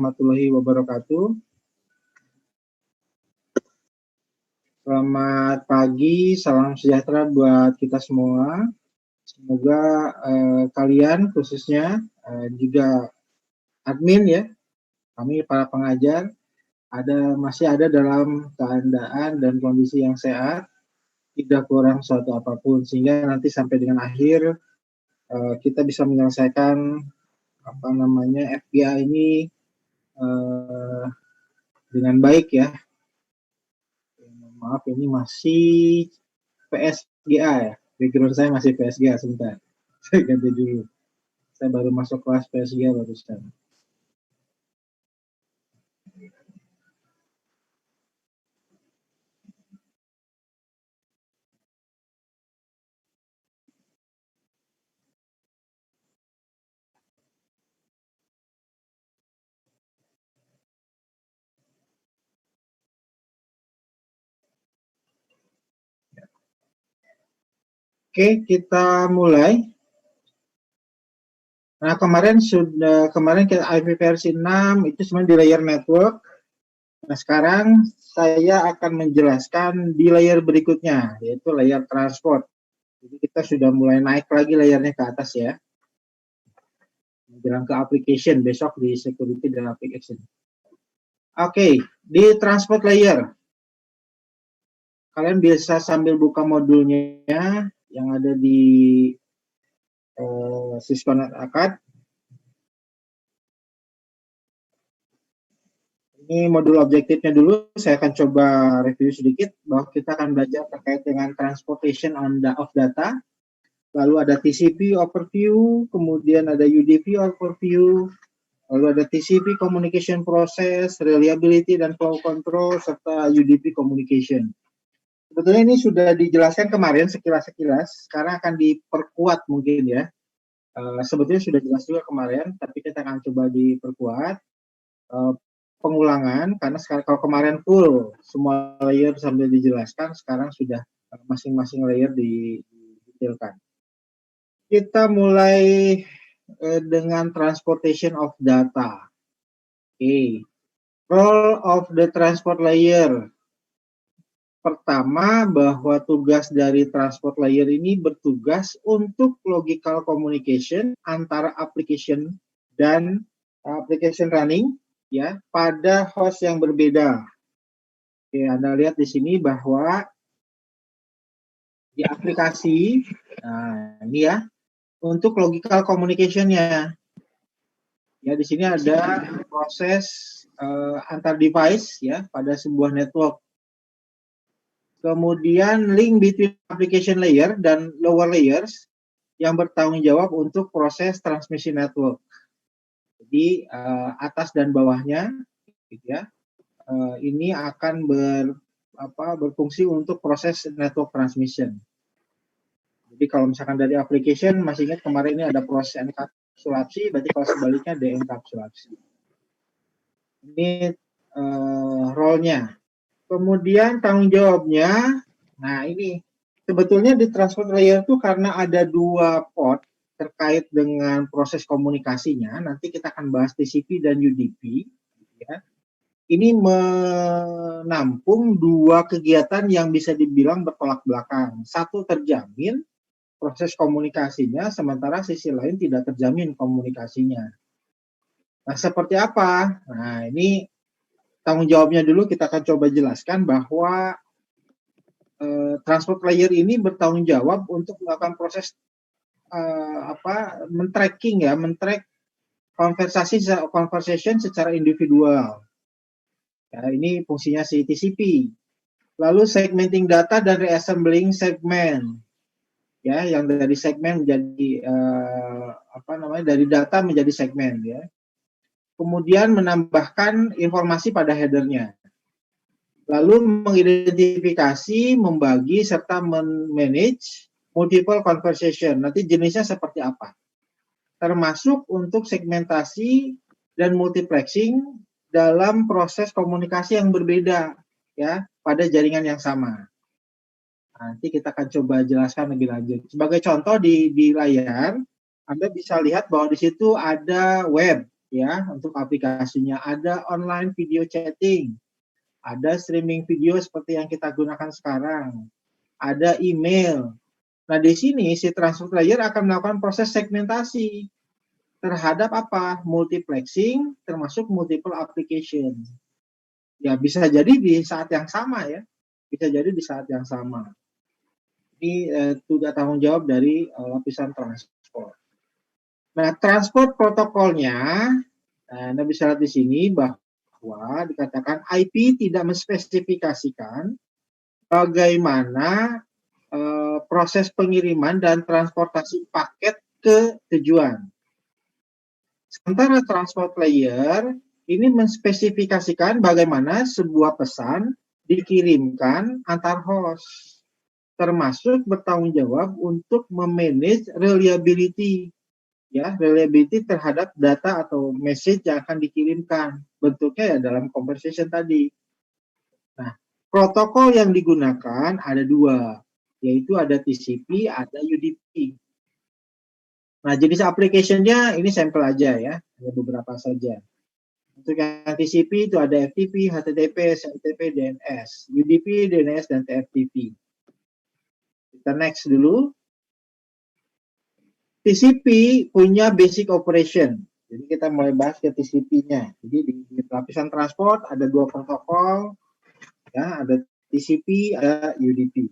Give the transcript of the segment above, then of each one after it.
warahmatullahi wabarakatuh. Selamat pagi, salam sejahtera buat kita semua. Semoga kalian khususnya juga admin ya, kami para pengajar masih ada dalam keadaan dan kondisi yang sehat, tidak kurang suatu apapun, sehingga nanti sampai dengan akhir kita bisa menyelesaikan FGA ini dengan baik ya. Maaf, ini masih PSGA ya. Background saya masih PSGA, sebentar. Saya ganti dulu. Saya baru masuk kelas PSGA barusan. Oke, kita mulai. Nah, kemarin kita IP versi 6 itu sebenarnya di layer network. Nah, sekarang saya akan menjelaskan di layer berikutnya, yaitu layer transport. Jadi kita sudah mulai naik lagi layernya ke atas ya. Menjelang ke application, besok di security dan application. Oke, di transport layer. Kalian bisa sambil buka modulnya yang ada di Cisco.NET Acad. Ini modul objektifnya dulu, saya akan coba review sedikit bahwa kita akan belajar terkait dengan transportation of data, lalu ada TCP overview, kemudian ada UDP overview, lalu ada TCP communication process, reliability dan flow control, serta UDP communication. Sebetulnya ini sudah dijelaskan kemarin sekilas-sekilas, sekarang akan diperkuat mungkin ya. Sebetulnya sudah jelas juga kemarin, tapi kita akan coba diperkuat. Pengulangan, karena sekarang kalau kemarin full semua layer sambil dijelaskan, sekarang sudah masing-masing layer didetailkan. Kita mulai dengan transportation of data. Oke. Role of the transport layer. Pertama, bahwa tugas dari transport layer ini bertugas untuk logical communication antara application dan application running ya pada host yang berbeda. Oke, Anda lihat di sini bahwa di aplikasi, nah ini ya, untuk logical communication-nya. Ya, di sini ada proses antar device ya pada sebuah network. Kemudian link between application layer dan lower layers yang bertanggung jawab untuk proses transmission network. Jadi atas dan bawahnya, gitu ya, ini akan berfungsi untuk proses network transmission. Jadi kalau misalkan dari application, masih ingat kemarin ini ada proses enkapsulasi, berarti kalau sebaliknya deenkapsulasi. Ini role-nya. Kemudian tanggung jawabnya, nah ini sebetulnya di transport layer itu karena ada dua port terkait dengan proses komunikasinya, nanti kita akan bahas TCP dan UDP. Ya. Ini menampung dua kegiatan yang bisa dibilang bertolak belakang. Satu terjamin proses komunikasinya, sementara sisi lain tidak terjamin komunikasinya. Nah, seperti apa? Nah, ini tanggung jawabnya dulu kita akan coba jelaskan bahwa transport layer ini bertanggung jawab untuk melakukan proses men-tracking ya, men-track conversation secara individual. Ya, ini fungsinya si TCP. Lalu segmenting data dan reassembling segmen. Ya, yang dari segmen menjadi dari data menjadi segmen ya. Kemudian menambahkan informasi pada headernya. Lalu mengidentifikasi, membagi, serta manage multiple conversation. Nanti jenisnya seperti apa. Termasuk untuk segmentasi dan multiplexing dalam proses komunikasi yang berbeda ya pada jaringan yang sama. Nanti kita akan coba jelaskan lebih lanjut. Sebagai contoh di layar, Anda bisa lihat bahwa di situ ada web. ya untuk aplikasinya. Ada online video chatting, ada streaming video seperti yang kita gunakan sekarang, ada email. Nah, di sini si transport layer akan melakukan proses segmentasi terhadap apa? Multiplexing termasuk multiple application. Ya, bisa jadi di saat yang sama ya. Bisa jadi di saat yang sama. Ini juga tanggung jawab dari lapisan transport. Nah, transport protokolnya, Anda bisa lihat di sini bahwa dikatakan IP tidak menspesifikasikan bagaimana proses pengiriman dan transportasi paket ke tujuan. Sementara transport layer ini menspesifikasikan bagaimana sebuah pesan dikirimkan antar host, termasuk bertanggung jawab untuk memanage reliability, ya, reliability terhadap data atau message yang akan dikirimkan. Bentuknya ya dalam conversation tadi. Nah, protokol yang digunakan ada dua, yaitu ada TCP, ada UDP. Nah, jenis application-nya ini sampel aja ya, ada beberapa saja. Untuk yang TCP itu ada FTP, HTTP, SMTP, DNS, UDP, DNS, dan TFTP. Kita next dulu. TCP punya basic operation. Jadi kita mulai bahas ke TCP-nya. Jadi di lapisan transport ada dua protokol, ya, ada TCP, ada UDP.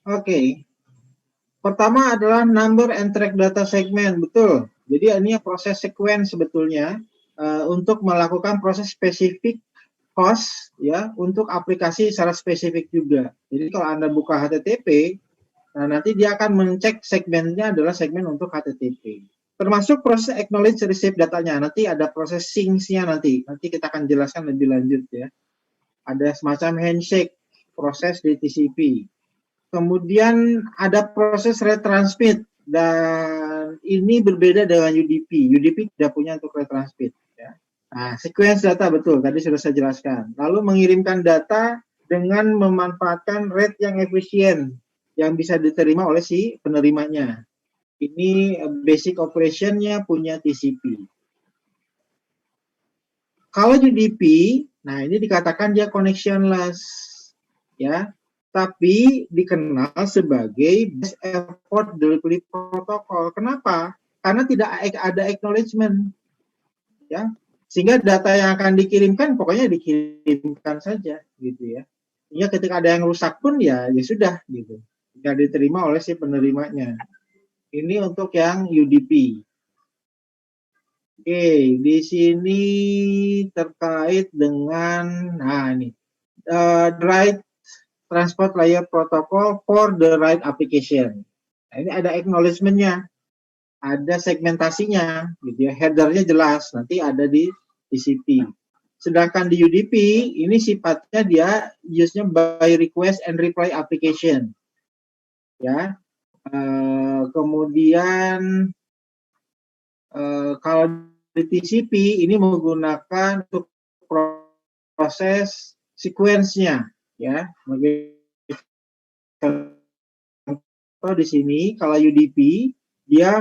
Oke. Pertama adalah number and track data segment, betul. Jadi ini proses sequence sebetulnya untuk melakukan proses spesifik host ya untuk aplikasi secara spesifik juga. Jadi kalau Anda buka HTTP, nah nanti dia akan mencek segmennya adalah segmen untuk HTTP. Termasuk proses acknowledge receive datanya. Nanti ada proses sync-nya nanti. Nanti kita akan jelaskan lebih lanjut ya. Ada semacam handshake proses di TCP. Kemudian ada proses retransmit dan ini berbeda dengan UDP. UDP tidak punya untuk retransmit. Ya. Nah, sequence data betul tadi sudah saya jelaskan. Lalu mengirimkan data dengan memanfaatkan rate yang efisien yang bisa diterima oleh si penerimanya. Ini basic operation-nya punya TCP. Kalau UDP, nah ini dikatakan dia connectionless, ya. Tapi dikenal sebagai best effort delivery protocol. Kenapa? Karena tidak ada acknowledgement, ya. Sehingga data yang akan dikirimkan pokoknya dikirimkan saja, gitu ya. Sehingga ketika ada yang rusak pun ya sudah, gitu. Tidak diterima oleh si penerimanya. Ini untuk yang UDP. Oke, di sini terkait dengan, nah ini, right transport layer protocol for the right application. Nah, ini ada acknowledgement-nya, ada segmentasinya, gitu ya. Header-nya jelas, nanti ada di TCP. Sedangkan di UDP, ini sifatnya dia use-nya by request and reply application. Ya, kemudian kalau di TCP ini menggunakan untuk proses sequence-nya, ya. Contoh di sini kalau UDP dia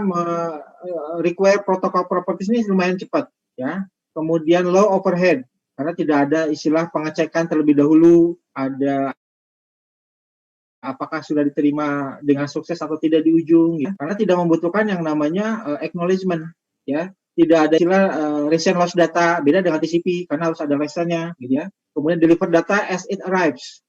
require protokol properties ini lumayan cepat, ya. Kemudian low overhead karena tidak ada istilah pengecekan terlebih dahulu, ada apakah sudah diterima dengan sukses atau tidak di ujung, ya. Karena tidak membutuhkan yang namanya acknowledgement, ya. Tidak ada istilah recent lost data, beda dengan TCP karena harus ada recentnya, gitu ya. Kemudian deliver data as it arrives.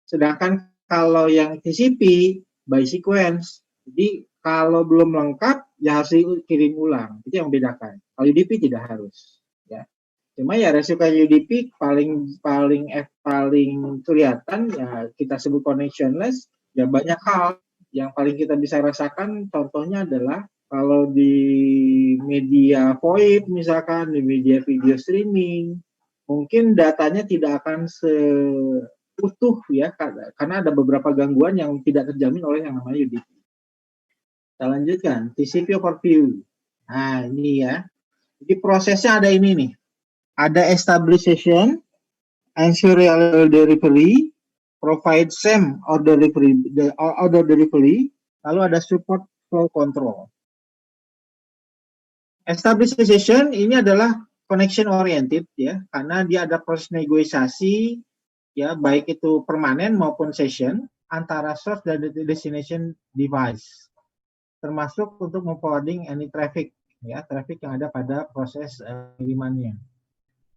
Sedangkan kalau yang TCP by sequence, jadi kalau belum lengkap ya harus dikirim ulang. Itu yang membedakan. Kalau UDP tidak harus, ya. Cuma ya resiko UDP paling kelihatan ya kita sebut connectionless, ya banyak hal yang paling kita bisa rasakan. Contohnya adalah kalau di media VoIP misalkan, di media video streaming, mungkin datanya tidak akan utuh ya, karena ada beberapa gangguan yang tidak terjamin oleh yang namanya UDP. Kita lanjutkan, TCP overview. Nah ini ya, Jadi prosesnya ada ini nih. Ada establish session, ensure reliable delivery, provide same order delivery, lalu ada support flow control. Establish session ini adalah connection oriented ya, karena dia ada proses negosiasi ya, baik itu permanen maupun session antara source dan destination device, termasuk untuk memforwarding any traffic ya, traffic yang ada pada proses pengirimannya.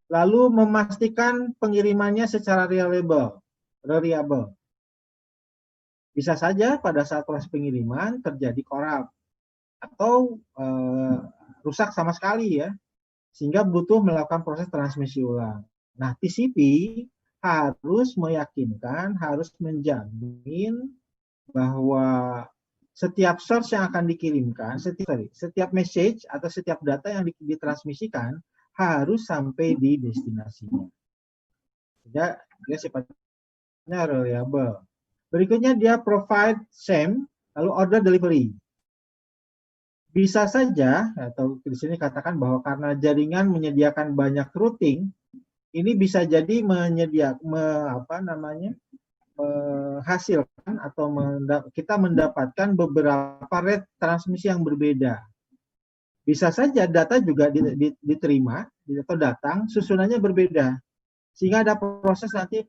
Lalu memastikan pengirimannya secara reliable. Bisa saja pada saat proses pengiriman terjadi korup atau rusak sama sekali ya, sehingga butuh melakukan proses transmisi ulang. Nah, TCP harus meyakinkan, harus menjamin bahwa setiap source yang akan dikirimkan, setiap message atau setiap data yang ditransmisikan harus sampai di destinasinya. Dia sifatnya reliable. Berikutnya dia provide same, lalu order delivery. Bisa saja, atau di sini katakan bahwa karena jaringan menyediakan banyak routing, ini bisa jadi menghasilkan atau kita mendapatkan beberapa rate transmisi yang berbeda. Bisa saja data juga diterima atau datang susunannya berbeda, sehingga ada proses nanti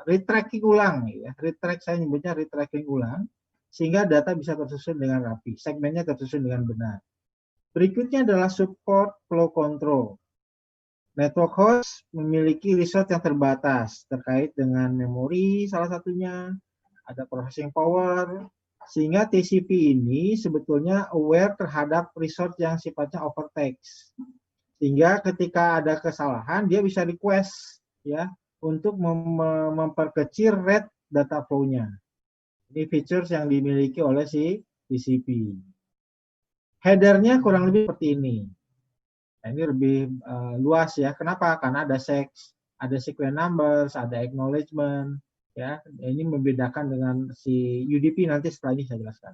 retracking ulang ya, saya nyebutnya retracking ulang, sehingga data bisa tersusun dengan rapi, segmennya tersusun dengan benar. Berikutnya adalah support flow control. Network host memiliki resource yang terbatas terkait dengan memori salah satunya, ada processing power, sehingga TCP ini sebetulnya aware terhadap resource yang sifatnya overtext. Sehingga ketika ada kesalahan dia bisa request ya untuk memperkecil rate data flow-nya. Ini features yang dimiliki oleh si TCP. Header-nya kurang lebih seperti ini. Nah, ini lebih luas ya. Kenapa? Karena ada sequence numbers, ada acknowledgement, ya. Ini membedakan dengan si UDP, nanti setelah ini saya jelaskan.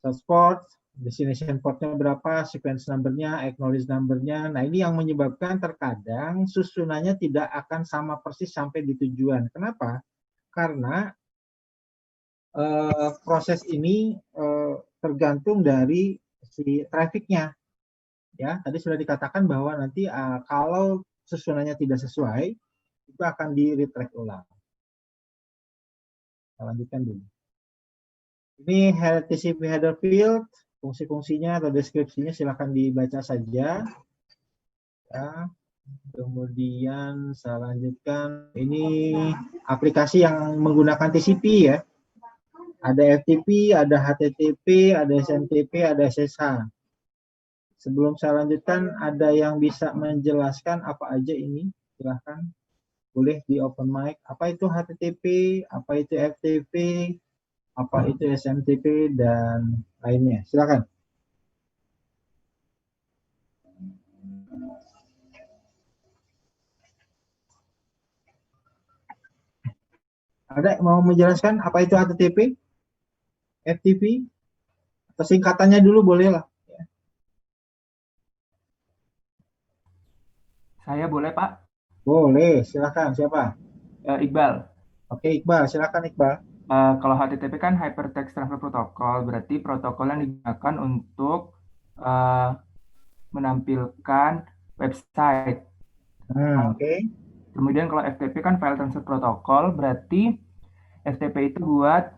Source port, destination portnya berapa, sequence number-nya, acknowledge number-nya. Nah, ini yang menyebabkan terkadang susunannya tidak akan sama persis sampai di tujuan. Kenapa? Karena proses ini tergantung dari si traffic-nya. Ya, tadi sudah dikatakan bahwa nanti kalau susunannya tidak sesuai, itu akan di-retract ulang. Kita lanjutkan dulu. Ini TCP header field, fungsi-fungsinya atau deskripsinya silakan dibaca saja. Ya. Kemudian saya lanjutkan, ini aplikasi yang menggunakan TCP ya. Ada FTP, ada HTTP, ada SMTP, ada SSH. Sebelum saya lanjutkan, ada yang bisa menjelaskan apa aja ini? Silahkan. Boleh di open mic. Apa itu HTTP, apa itu FTP, apa itu SMTP, dan lainnya. Silakan. Ada yang mau menjelaskan apa itu HTTP, FTP? Atau singkatannya dulu boleh lah. Saya boleh, Pak? Boleh, silakan. Siapa? Iqbal. Oke, Iqbal. Silakan, Iqbal. Kalau HTTP kan Hypertext Transfer Protocol, berarti protokol yang digunakan untuk menampilkan website. Oke. Kemudian kalau FTP kan File Transfer Protocol, berarti FTP itu buat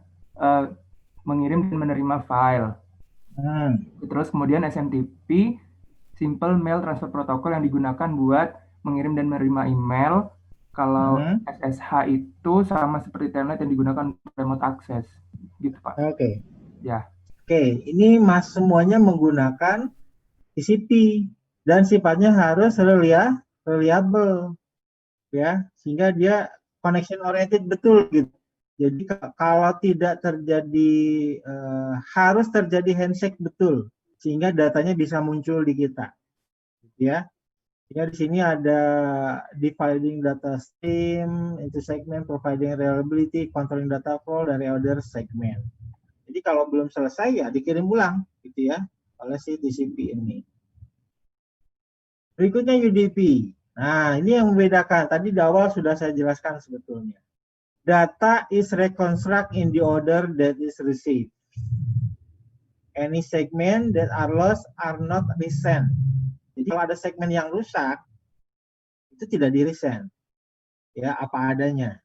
mengirim dan menerima file. Terus kemudian SMTP, Simple Mail Transfer Protocol, yang digunakan buat mengirim dan menerima email. Kalau SSH itu sama seperti Telnet yang digunakan remote access, gitu Pak. Oke. Ya. Oke, ini semuanya menggunakan TCP dan sifatnya harus reliable, ya, sehingga dia connection oriented betul gitu. Jadi kalau tidak terjadi harus terjadi handshake betul, sehingga datanya bisa muncul di kita, ya. Ya, di sini ada dividing data stream into segment, providing reliability, controlling data flow dari other segment. Jadi kalau belum selesai ya dikirim ulang, gitu ya. oleh si TCP ini. Berikutnya UDP. Nah, ini yang membedakan. Tadi di awal sudah saya jelaskan sebetulnya. Data is reconstruct in the order that is received. Any segment that are lost are not resent. Jadi kalau ada segmen yang rusak, itu tidak di-resend. Ya, apa adanya.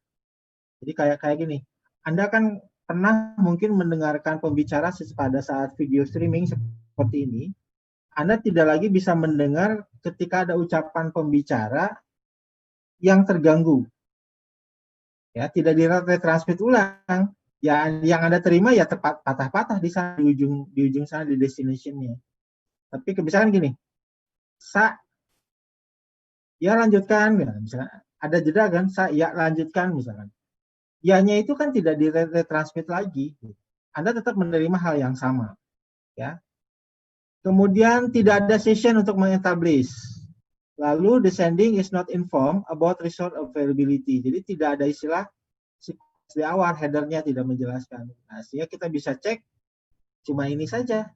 Jadi kayak gini. Anda kan pernah mungkin mendengarkan pembicara pada saat video streaming seperti ini. Anda tidak lagi bisa mendengar ketika ada ucapan pembicara yang terganggu. Ya, tidak diretransmit ulang. Ya, yang Anda terima ya tepat patah-patah di sana di ujung sana di destination-nya. Tapi kebiasaan gini. Ya lanjutkan ya, misalkan ada jeda kan, ya lanjutkan misalkan. Ya-nya itu kan tidak diretransmit lagi. Anda tetap menerima hal yang sama, ya. Kemudian tidak ada session untuk mengestablish. Lalu descending is not informed about resource availability. Jadi tidak ada istilah di awal headernya tidak menjelaskan. Nah, sehingga kita bisa cek cuma ini saja.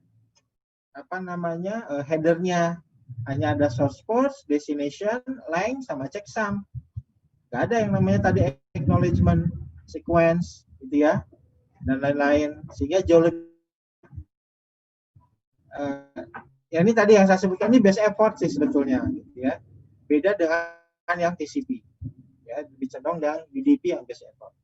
Apa namanya? Headernya hanya ada source port, destination, length sama checksum. Gak ada yang namanya tadi acknowledgement sequence gitu ya dan lain-lain, sehingga jauh lebih ya ini tadi yang saya sebutkan ini best effort sih sebetulnya gitu ya, beda dengan yang TCP ya, lebih cenderung dengan UDP yang best effort.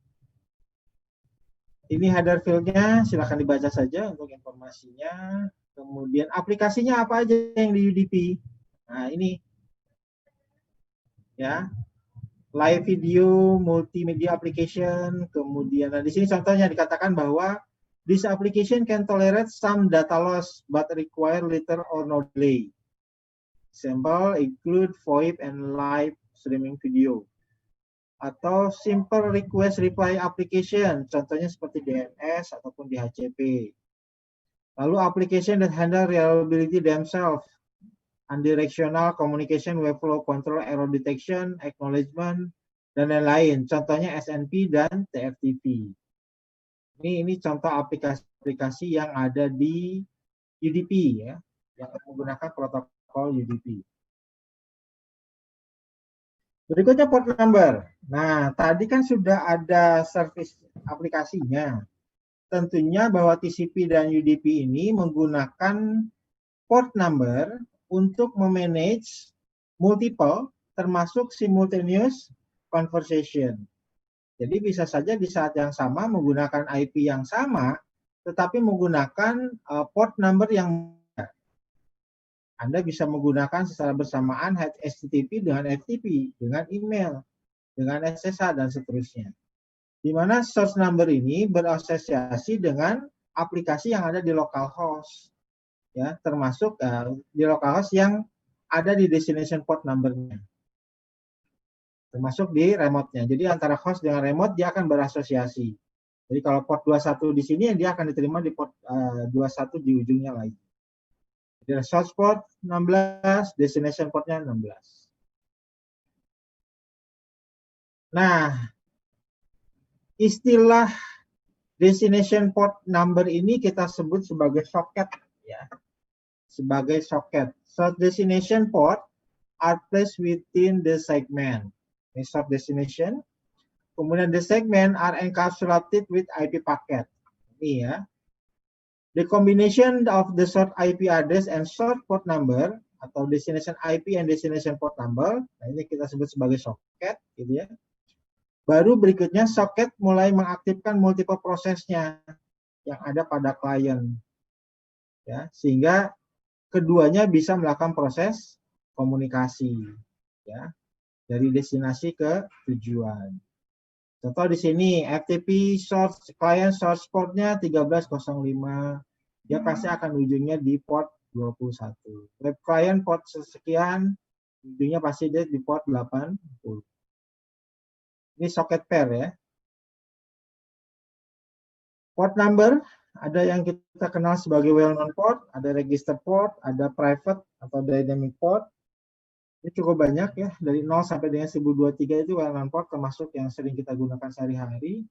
Ini header field-nya, silahkan dibaca saja untuk informasinya. Kemudian aplikasinya apa aja yang di UDP. Nah ini ya, live video, multimedia application, kemudian di sini contohnya dikatakan bahwa this application can tolerate some data loss but require little or no delay. Example include VoIP and live streaming video. Atau simple request reply application, contohnya seperti DNS ataupun DHCP. Lalu application that handle reliability themselves, unidirectional communication, web flow control, error detection, acknowledgement, dan lain-lain. Contohnya SNP dan TFTP. Ini contoh aplikasi-aplikasi yang ada di UDP ya, yang menggunakan protokol UDP. Berikutnya port number. Nah, tadi kan sudah ada service aplikasinya. Tentunya bahwa TCP dan UDP ini menggunakan port number untuk memanage multiple, termasuk simultaneous conversation. Jadi bisa saja di saat yang sama menggunakan IP yang sama, tetapi menggunakan port number yang berbeda. Anda bisa menggunakan secara bersamaan HTTP dengan FTP, dengan email, dengan SSH, dan seterusnya. Di mana source number ini berasosiasi dengan aplikasi yang ada di localhost. Ya, termasuk di localhost yang ada di destination port number-nya. Termasuk di remote-nya. Jadi antara host dengan remote dia akan berasosiasi. Jadi kalau port 21 di sini dia akan diterima di port 21 di ujungnya lagi. Jadi source port 16, destination portnya 16. Nah, istilah destination port number ini kita sebut sebagai socket ya. Sebagai socket. So destination port are placed within the segment. Source destination. Kemudian the segment are encapsulated with IP packet. Ini ya. The combination of the source IP address and source port number atau destination IP and destination port number, nah ini kita sebut sebagai socket, gitu ya. Baru berikutnya socket mulai mengaktifkan multiple prosesnya yang ada pada klien, ya, sehingga keduanya bisa melakukan proses komunikasi, ya, dari destinasi ke tujuan. Contoh di sini FTP source client source portnya 1305, dia pasti akan ujungnya di port 21. Web client port sekian, ujungnya pasti di port 80. Ini socket pair ya. Port number ada yang kita kenal sebagai well-known port, ada register port, ada private atau dynamic port. Ini cukup banyak ya, dari 0 sampai dengan 1023 itu well-known port termasuk yang sering kita gunakan sehari-hari.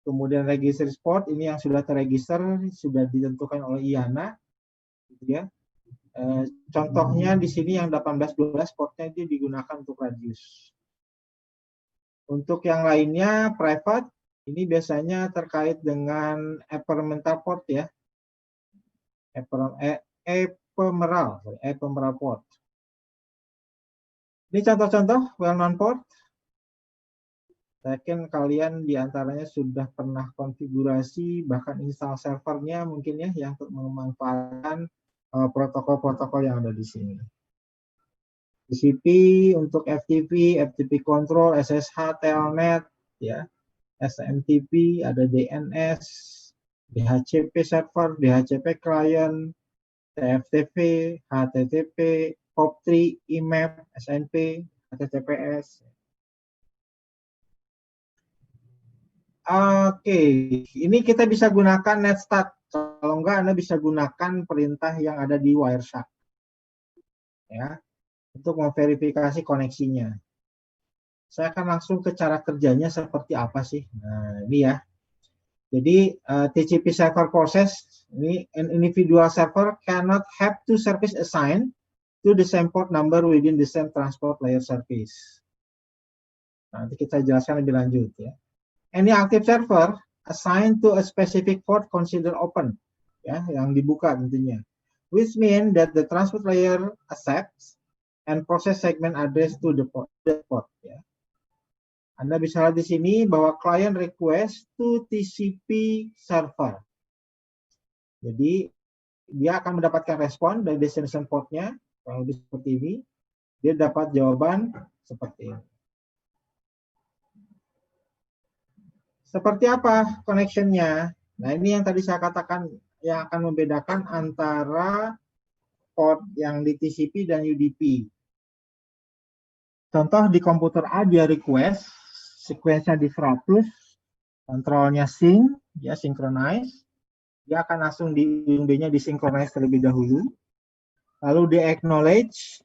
Kemudian register port ini yang sudah terregister, sudah ditentukan oleh IANA, gitu ya. Contohnya di sini yang 1812 portnya itu digunakan untuk radius. Untuk yang lainnya private, ini biasanya terkait dengan ephemeral port ya. Ephemeral port. Ini contoh-contoh well-known port. Saya yakin kalian diantaranya sudah pernah konfigurasi, bahkan install servernya mungkin ya, yang untuk memanfaatkan protokol-protokol yang ada di sini. TCP untuk FTP, FTP control, SSH, Telnet, ya, SMTP, ada DNS, DHCP server, DHCP client, TFTP, HTTP, POP3, IMAP, SNP, HTTPS. Oke, ini kita bisa gunakan netstat. Kalau enggak, Anda bisa gunakan perintah yang ada di Wireshark, ya, untuk memverifikasi koneksinya. Saya akan langsung ke cara kerjanya seperti apa sih. Nah, ini ya. Jadi TCP server process ini an individual server cannot have two service assigned to the same port number within the same transport layer service. Nanti kita jelaskan lebih lanjut ya. Any active server assigned to a specific port considered open, ya, yang dibuka tentunya, which mean that the transport layer accepts and process segment address to the port, ya. Anda bisa lihat di sini bahwa client request to TCP server. Jadi dia akan mendapatkan respon dari destination portnya, kalau lebih seperti ini, dia dapat jawaban seperti ini. Seperti apa connection-nya? Nah, ini yang tadi saya katakan yang akan membedakan antara port yang di TCP dan UDP. Contoh di komputer A dia request, sequence-nya di 100, kontrolnya sync, ya synchronize. Dia akan langsung di B-nya disynchronize terlebih dahulu. Lalu di acknowledge,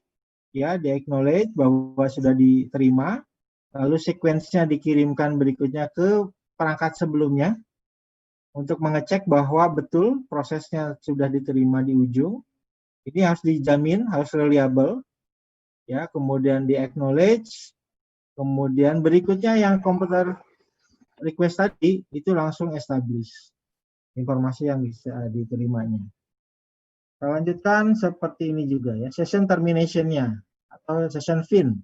ya di acknowledge bahwa sudah diterima. Lalu sequence-nya dikirimkan berikutnya ke perangkat sebelumnya untuk mengecek bahwa betul prosesnya sudah diterima di ujung. Ini harus dijamin, harus reliable, ya. Kemudian di acknowledge, kemudian berikutnya yang komputer request tadi itu langsung establish informasi yang bisa diterimanya. Kita lanjutkan seperti ini juga ya, session termination-nya atau session fin.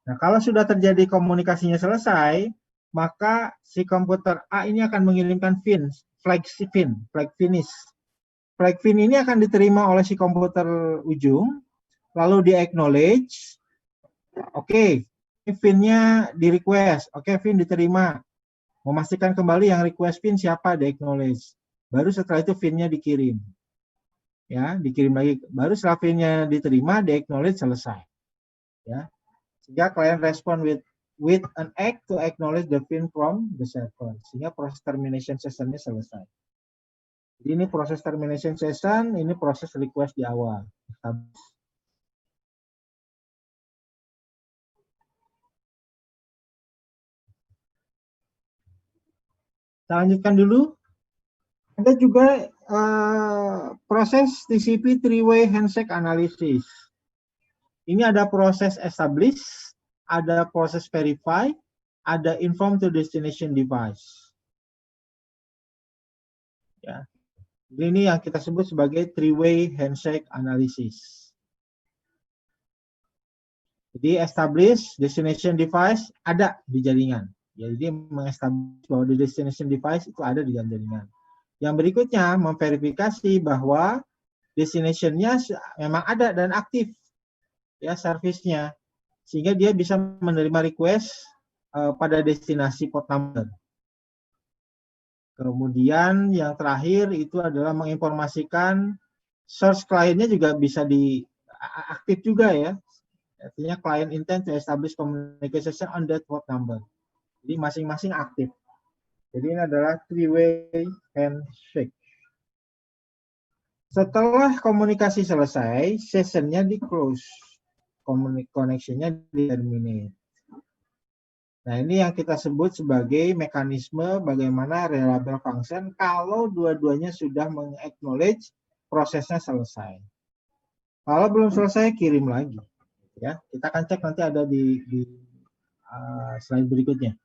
Nah, kalau sudah terjadi komunikasinya selesai, maka si komputer A ini akan mengirimkan flag finish. Flag fin ini akan diterima oleh si komputer ujung, lalu di acknowledge, oke, fin-nya di request, oke, fin diterima. Memastikan kembali yang request fin siapa, di acknowledge. Baru setelah itu fin-nya dikirim. Ya, dikirim lagi. Baru setelah fin-nya diterima, di acknowledge, selesai. Ya. Sehingga client respond with an act to acknowledge the fin from the server. Sehingga proses termination session-nya selesai. Jadi ini proses termination session, ini proses request di awal. Kita lanjutkan dulu. Ada juga proses TCP three-way handshake analysis. Ini ada proses establish, ada proses verify, ada inform to destination device. Ya. Ini yang kita sebut sebagai three-way handshake analysis. Jadi establish destination device ada di jaringan. Ya, jadi mengestablish bahwa di destination device itu ada di jaringan. Yang berikutnya memverifikasi bahwa destination-nya memang ada dan aktif, ya, service-nya, sehingga dia bisa menerima request pada destinasi port number. Kemudian yang terakhir itu adalah menginformasikan source client-nya juga bisa aktif juga ya. Artinya client intend to establish communication on that port number. Jadi masing-masing aktif. Jadi ini adalah three-way handshake. Setelah komunikasi selesai, sessionnya di-close. Connection-nya di-terminate. Nah, ini yang kita sebut sebagai mekanisme bagaimana reliable function kalau dua-duanya sudah meng-acknowledge prosesnya selesai. Kalau belum selesai, kirim lagi. Ya, kita akan cek nanti ada di slide berikutnya.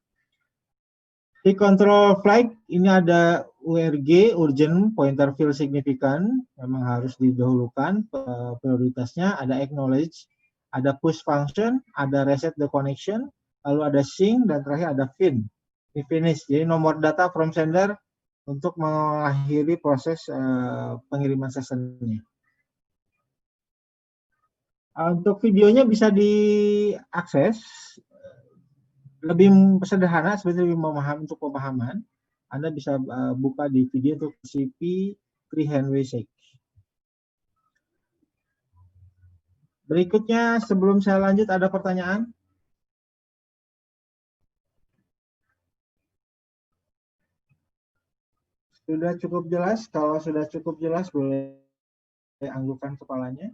Di control flag ini ada URG, urgent pointer field significant, memang harus didahulukan prioritasnya. Ada acknowledge, ada push function, ada reset the connection, lalu ada sync, dan terakhir ada finish. Jadi nomor data from sender untuk mengakhiri proses pengiriman sessionnya. Untuk videonya bisa diakses. Lebih sederhana, sebenarnya lebih untuk pemahaman. Anda bisa buka di video untuk TCP freehand shake. Berikutnya, sebelum saya lanjut, ada pertanyaan? Sudah cukup jelas? Kalau sudah cukup jelas, boleh anggukkan kepalanya.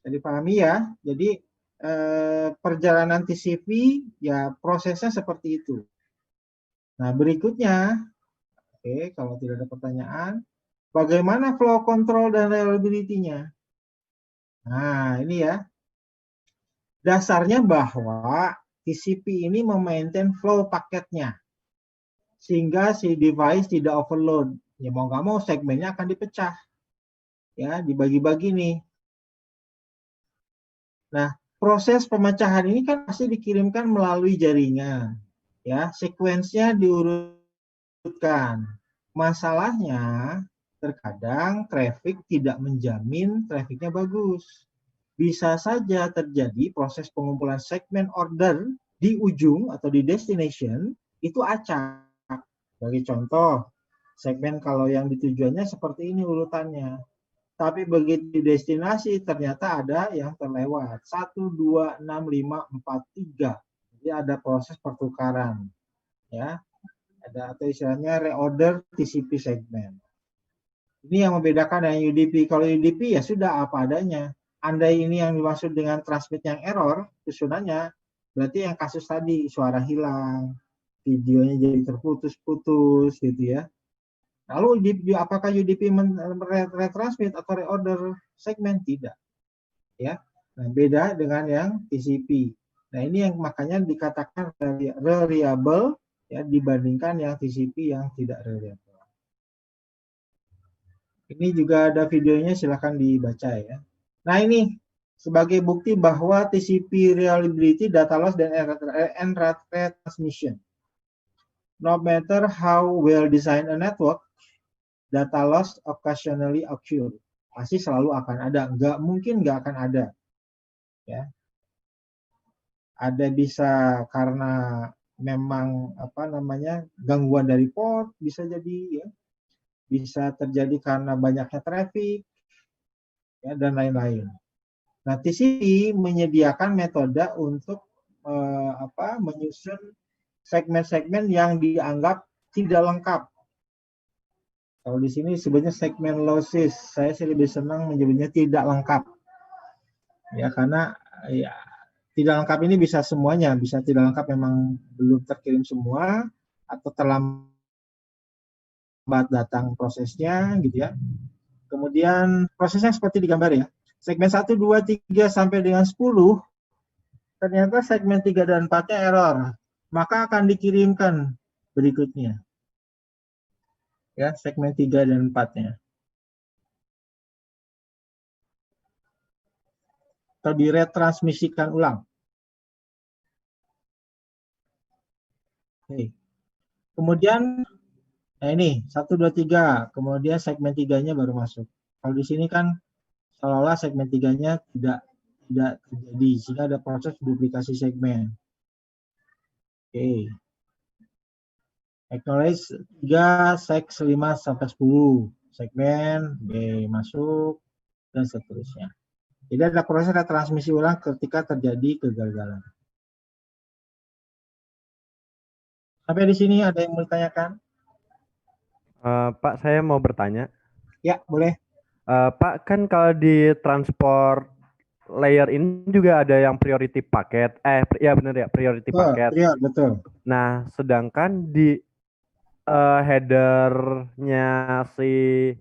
Jadi pahami ya. Jadi perjalanan TCP ya prosesnya seperti itu. Nah berikutnya, oke, kalau tidak ada pertanyaan, bagaimana flow control dan reliability-nya? Nah ini ya, dasarnya bahwa TCP ini memaintain flow paketnya sehingga si device tidak overload. Ya mau nggak mau segmennya akan dipecah, ya dibagi-bagi nih. Nah, proses pemecahan ini kan pasti dikirimkan melalui jaringan. Ya, sekuensnya diurutkan. Masalahnya, terkadang traffic tidak menjamin trafficnya bagus. Bisa saja terjadi proses pengumpulan segmen order di ujung atau di destination itu acak. Sebagai contoh, segmen kalau yang ditujuannya seperti ini urutannya. Tapi begitu di destinasi ternyata ada yang terlewat. 1, 2, 6, 5, 4, 3. Jadi ada proses pertukaran. Ya, ada atau istilahnya reorder TCP segmen. Ini yang membedakan dengan UDP. Kalau UDP ya sudah apa adanya. Andai ini yang dimaksud dengan transmit yang error, susunannya, berarti yang kasus tadi, suara hilang, videonya jadi terputus-putus gitu ya. Lalu apakah UDP retransmit atau reorder segmen? Tidak. Ya. Nah, beda dengan yang TCP. Nah, ini yang makanya dikatakan reliable ya dibandingkan yang TCP yang tidak reliable. Ini juga ada videonya, silahkan dibaca ya. Nah, ini sebagai bukti bahwa TCP reliability, data loss, dan error transmission. No matter how well designed a network, data loss occasionally occur. Pasti selalu akan ada. Nggak mungkin nggak akan ada. Ya. Ada bisa karena memang gangguan dari port bisa jadi ya. Bisa terjadi karena banyaknya traffic ya dan lain-lain. Nah, TCP menyediakan metode untuk menyusun segmen-segmen yang dianggap tidak lengkap. Kalau di sini sebenarnya segmen losses, saya sih lebih senang menyebutnya tidak lengkap. Ya, karena ya tidak lengkap ini bisa semuanya, bisa tidak lengkap memang belum terkirim semua atau terlambat datang prosesnya gitu ya. Kemudian prosesnya seperti digambar ya. Segmen 1, 2, 3 sampai dengan 10 ternyata segmen 3 dan 4-nya error. Maka akan dikirimkan berikutnya. Ya, segmen 3 dan 4-nya. Atau diretransmisikan ulang. Oke. Kemudian nah ini 1, 2, 3. Kemudian segmen 3-nya baru masuk. Kalau di sini kan seolah-olah segmen 3-nya tidak terjadi sehingga ada proses duplikasi segmen. Oke. Acknowledge 3, seg 5 sampai 10. Segmen B masuk dan seterusnya. Jadi ada proses retransmisi ulang ketika terjadi kegagalan. Sampai di sini ada yang mau ditanyakan? Pak, saya mau bertanya. Ya, boleh. Pak, kan kalau di transport layer ini juga ada yang priority paket. Ya benar ya, priority paket. Betul. Nah, sedangkan di headernya si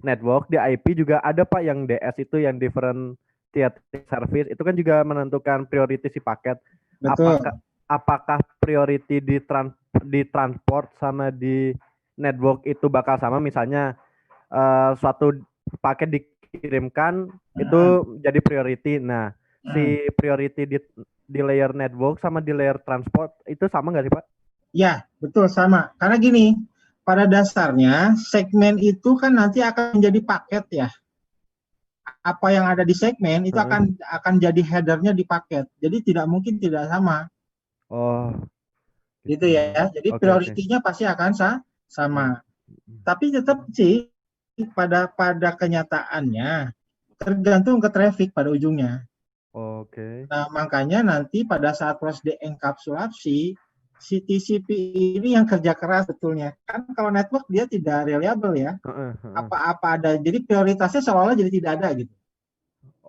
network di IP juga ada Pak yang DS itu yang different theatric service itu kan juga menentukan priority si paket. Betul. Apakah priority di transport sama di network itu bakal sama? Misalnya suatu paket dikirimkan itu jadi priority. Nah, si priority di layer network sama di layer transport itu sama nggak sih, Pak? Ya, betul sama. Karena gini, pada dasarnya segmen itu kan nanti akan menjadi paket ya. Apa yang ada di segmen itu akan jadi headernya di paket. Jadi tidak mungkin tidak sama. Oh, Gitu ya. Jadi prioritinya pasti akan sama. Tapi tetap sih pada kenyataannya tergantung ke traffic pada ujungnya. Nah, makanya nanti pada saat proses deenkapsulasi, si TCP ini yang kerja keras betulnya. Kan kalau network dia tidak reliable ya. Apa-apa ada. Jadi prioritasnya seolah-olah jadi tidak ada gitu.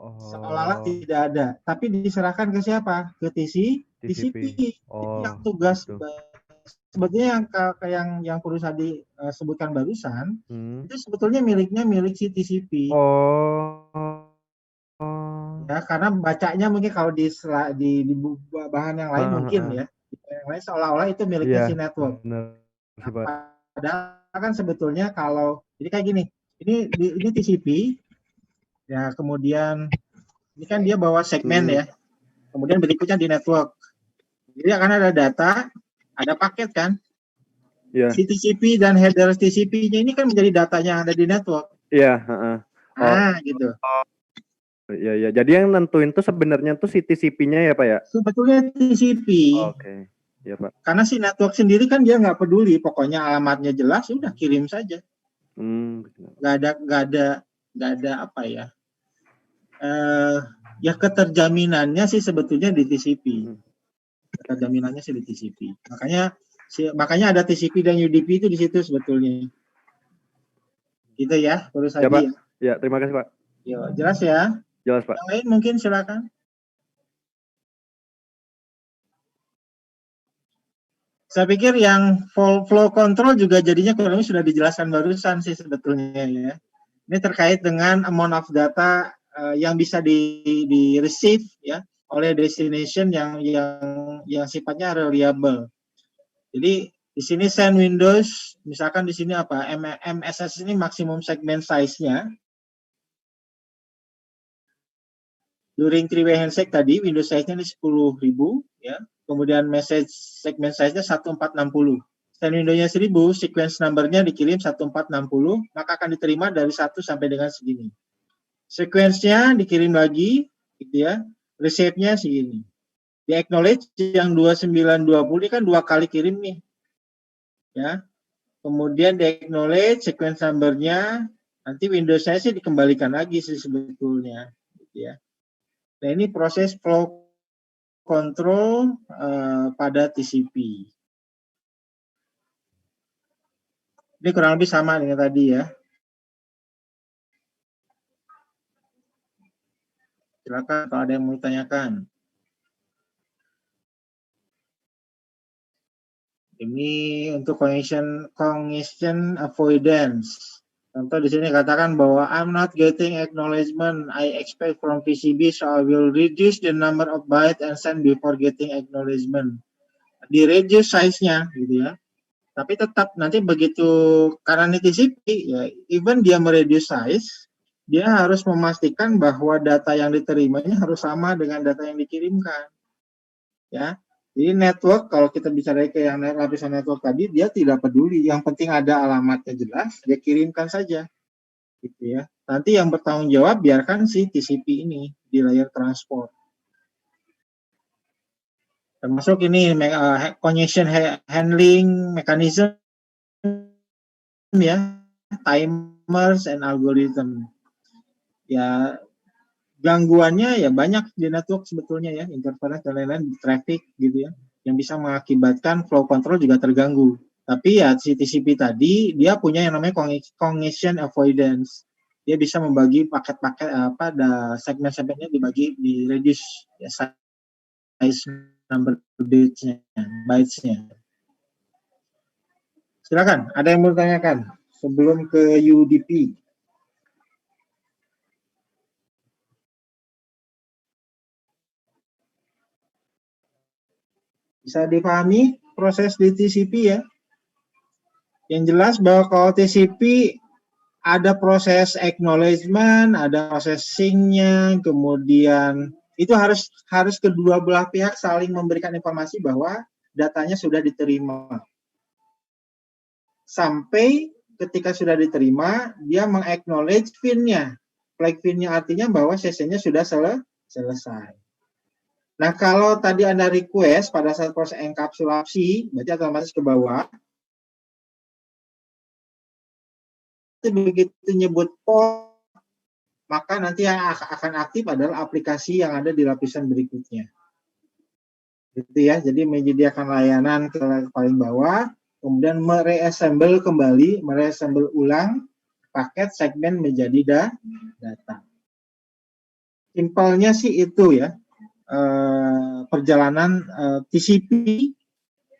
Seolah-olah tidak ada. Tapi diserahkan ke siapa? Ke TCP. Yang tugas sebetulnya yang perlu saya disebutkan barusan itu sebetulnya milik si TCP. Ya, karena bacanya mungkin kalau di bahan yang lain mungkin ya. Yang lain seolah-olah itu miliknya si network. Padahal kan sebetulnya kalau jadi kayak gini. Ini TCP. Ya, kemudian ini kan dia bawa segmen ya. Kemudian berikutnya di network. Jadi akan ada data, ada paket kan. Si TCP dan header TCP-nya ini kan menjadi datanya yang ada di network. Iya, gitu. Iya. Jadi yang nentuin tuh sebenarnya tuh si TCP-nya ya, Pak ya? Sebetulnya TCP. Oke. Iya, Pak. Karena si network sendiri kan dia nggak peduli, pokoknya alamatnya jelas, udah kirim saja. Nggak ada apa ya? Ya keterjaminannya sih sebetulnya di TCP. Keterjaminannya sih di TCP. Makanya ada TCP dan UDP itu di situ sebetulnya. Gitu ya, terus ya, Pak. Ya, terima kasih, Pak. Yo, jelas ya? Jelas, Pak. Yang lain mungkin silakan. Saya pikir yang flow control juga jadinya kurang lebih sudah dijelaskan barusan sih sebetulnya ya. Ini terkait dengan amount of data yang bisa di receive ya oleh destination yang sifatnya reliable. Jadi di sini send Windows, misalkan di sini apa MSS ini maksimum segment size-nya. During three-way handshake tadi Windows size-nya ini 10.000 ya. Kemudian message segment size-nya 1460. Send window-nya 1000, sequence number-nya dikirim 1460, maka akan diterima dari 1 sampai dengan segini. Sequence-nya dikirim lagi, gitu ya. Receive-nya segini. Di acknowledge yang 2920 kan 2 kali kirim nih. Ya. Kemudian di acknowledge sequence number-nya, nanti Windows saya sih dikembalikan lagi sih sebetulnya. Gitu ya. Nah ini proses flow control pada TCP. Ini kurang lebih sama dengan tadi ya. Silakan kalau ada yang mau ditanyakan. Ini untuk congestion avoidance. Contoh di sini katakan bahwa I'm not getting acknowledgement I expect from PCB, so I will reduce the number of bytes and send before getting acknowledgement. Di reduce size-nya gitu ya. Tapi tetap nanti begitu karena ini TCP ya, even dia mereduce size, dia harus memastikan bahwa data yang diterimanya harus sama dengan data yang dikirimkan. Ya. Jadi network, kalau kita bicara ke yang lapisan network tadi, dia tidak peduli. Yang penting ada alamatnya jelas, dia kirimkan saja. Gitu ya. Nanti yang bertanggung jawab biarkan si TCP ini di layer transport. Termasuk ini congestion handling mechanism ya, timers and algorithm. Ya gangguannya ya banyak di network sebetulnya ya, interference dan lain-lain, traffic gitu ya, yang bisa mengakibatkan flow control juga terganggu. Tapi ya si TCP tadi dia punya yang namanya congestion avoidance. Dia bisa membagi paket-paket segmen-segmennya dibagi di reduce ya, size number bytes-nya. Silakan, ada yang mau ditanyakan sebelum ke UDP? Bisa dipahami proses di TCP ya? Yang jelas bahwa kalau TCP ada proses acknowledgement, ada proses sync-nya, kemudian itu harus kedua belah pihak saling memberikan informasi bahwa datanya sudah diterima. Sampai ketika sudah diterima, dia meng-acknowledge PIN-nya. Flag PIN-nya artinya bahwa sesinya sudah selesai. Nah, kalau tadi Anda request pada saat proses enkapsulasi, berarti otomatis ke bawah. Begitu nyebut port, maka nanti yang akan aktif adalah aplikasi yang ada di lapisan berikutnya. Gitu ya, jadi menyediakan layanan ke paling bawah, kemudian mereassemble kembali, mereassemble ulang paket segmen menjadi data. Simpelnya sih itu ya, perjalanan TCP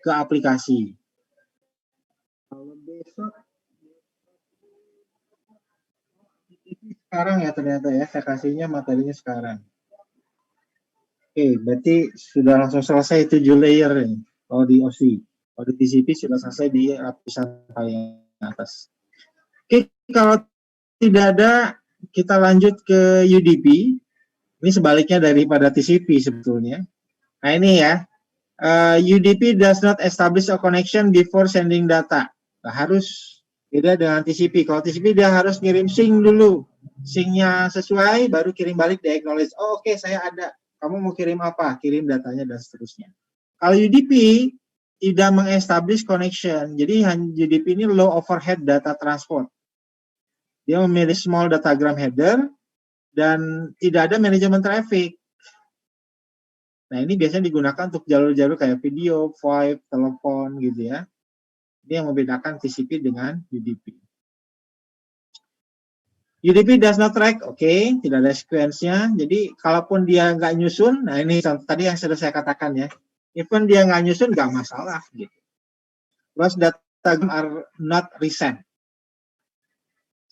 ke aplikasi. Kalau besok sekarang ya ternyata ya, saya kasihnya materinya sekarang. Oke, berarti sudah langsung selesai 7 layer nih, kalau di OSI. Kalau di TCP sudah selesai di lapisan paling atas. Oke, kalau tidak ada, kita lanjut ke UDP. Ini sebaliknya daripada TCP sebetulnya. Nah ini ya, UDP does not establish a connection before sending data. Nah, harus beda dengan TCP. Kalau TCP dia harus ngirim sync dulu. Sync-nya sesuai, baru kirim balik di acknowledge. Oh, oke, saya ada. Kamu mau kirim apa? Kirim datanya dan seterusnya. Kalau UDP tidak meng-establish connection. Jadi UDP ini low overhead data transport. Dia memilih small datagram header dan tidak ada manajemen traffic. Nah, ini biasanya digunakan untuk jalur-jalur kayak video, VoIP, telepon gitu ya. Ini yang membedakan TCP dengan UDP. UDP does not track, oke, tidak ada sequence-nya. Jadi, kalaupun dia nggak nyusun, nah ini tadi yang sudah saya katakan ya. Even dia nggak nyusun, nggak masalah. Gitu. Terus datagram are not resent.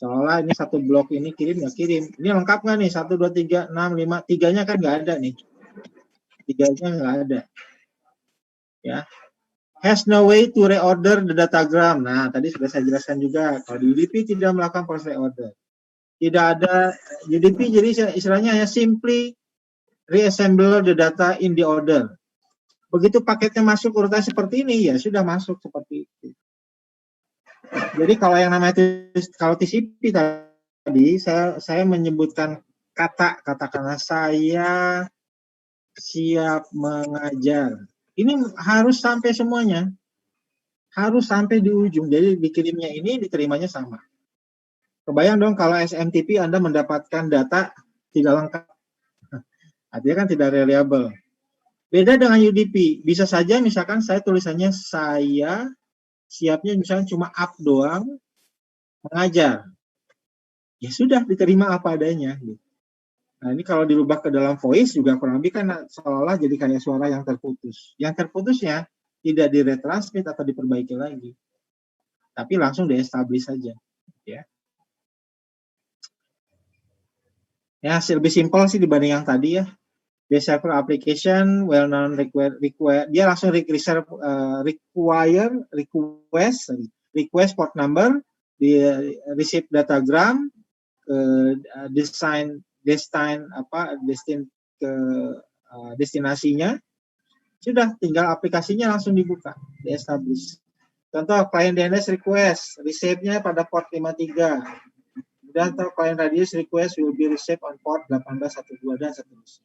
Seolah ini satu blok ini kirim, nggak kirim. Ini lengkap nggak nih? 1, 2, 3, 6, 5. Tiganya kan nggak ada nih. Tiganya nggak ada. Ya. Has no way to reorder the datagram. Nah, tadi sudah saya jelaskan juga. Kalau di UDP tidak melakukan proses reorder. Tidak ada UDP, jadi istilahnya hanya simply reassemble the data in the order. Begitu paketnya masuk urutan seperti ini, ya sudah masuk seperti itu. Jadi kalau yang namanya kalau TCP tadi, saya menyebutkan katakanlah saya siap mengajar. Ini harus sampai semuanya. Harus sampai di ujung. Jadi dikirimnya ini, diterimanya sama. Kebayang dong kalau SMTP Anda mendapatkan data tidak lengkap. Artinya kan tidak reliable. Beda dengan UDP. Bisa saja misalkan saya tulisannya saya siapnya misalnya cuma up doang, mengajar. Ya sudah, diterima apa adanya. Nah ini kalau dirubah ke dalam voice juga kurang lebih kan seolah jadi kayak suara yang terputus. Yang terputusnya tidak diretransmit atau diperbaiki lagi. Tapi langsung di-establish saja. Ya. Ya, lebih simpel sih dibanding yang tadi ya. Base server application, well-known require, dia langsung request port number, di receive datagram, destinasinya, sudah tinggal aplikasinya langsung dibuka, di-establish. Contoh, client DNS request, receive-nya pada port 53. Dan atau client radius request will be received on port 1812 dan seterusnya.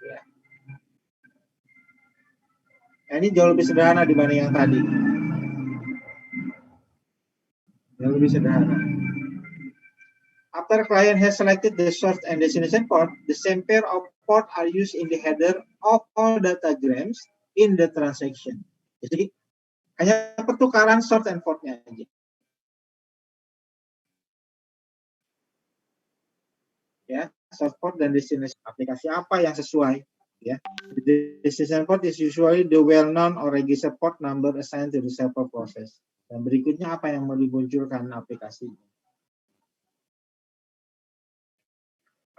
Ya. Nah, ini jauh lebih sederhana dibanding yang tadi. Jauh lebih sederhana. After client has selected the source and destination port, the same pair of port are used in the header of all datagrams in the transaction. Jadi hanya pertukaran source and port-nya aja. Ya, source port dan destination aplikasi apa yang sesuai. Ya, the destination port is usually the well-known or registered port number assigned to the server process. Dan berikutnya apa yang mau dimunculkan aplikasi.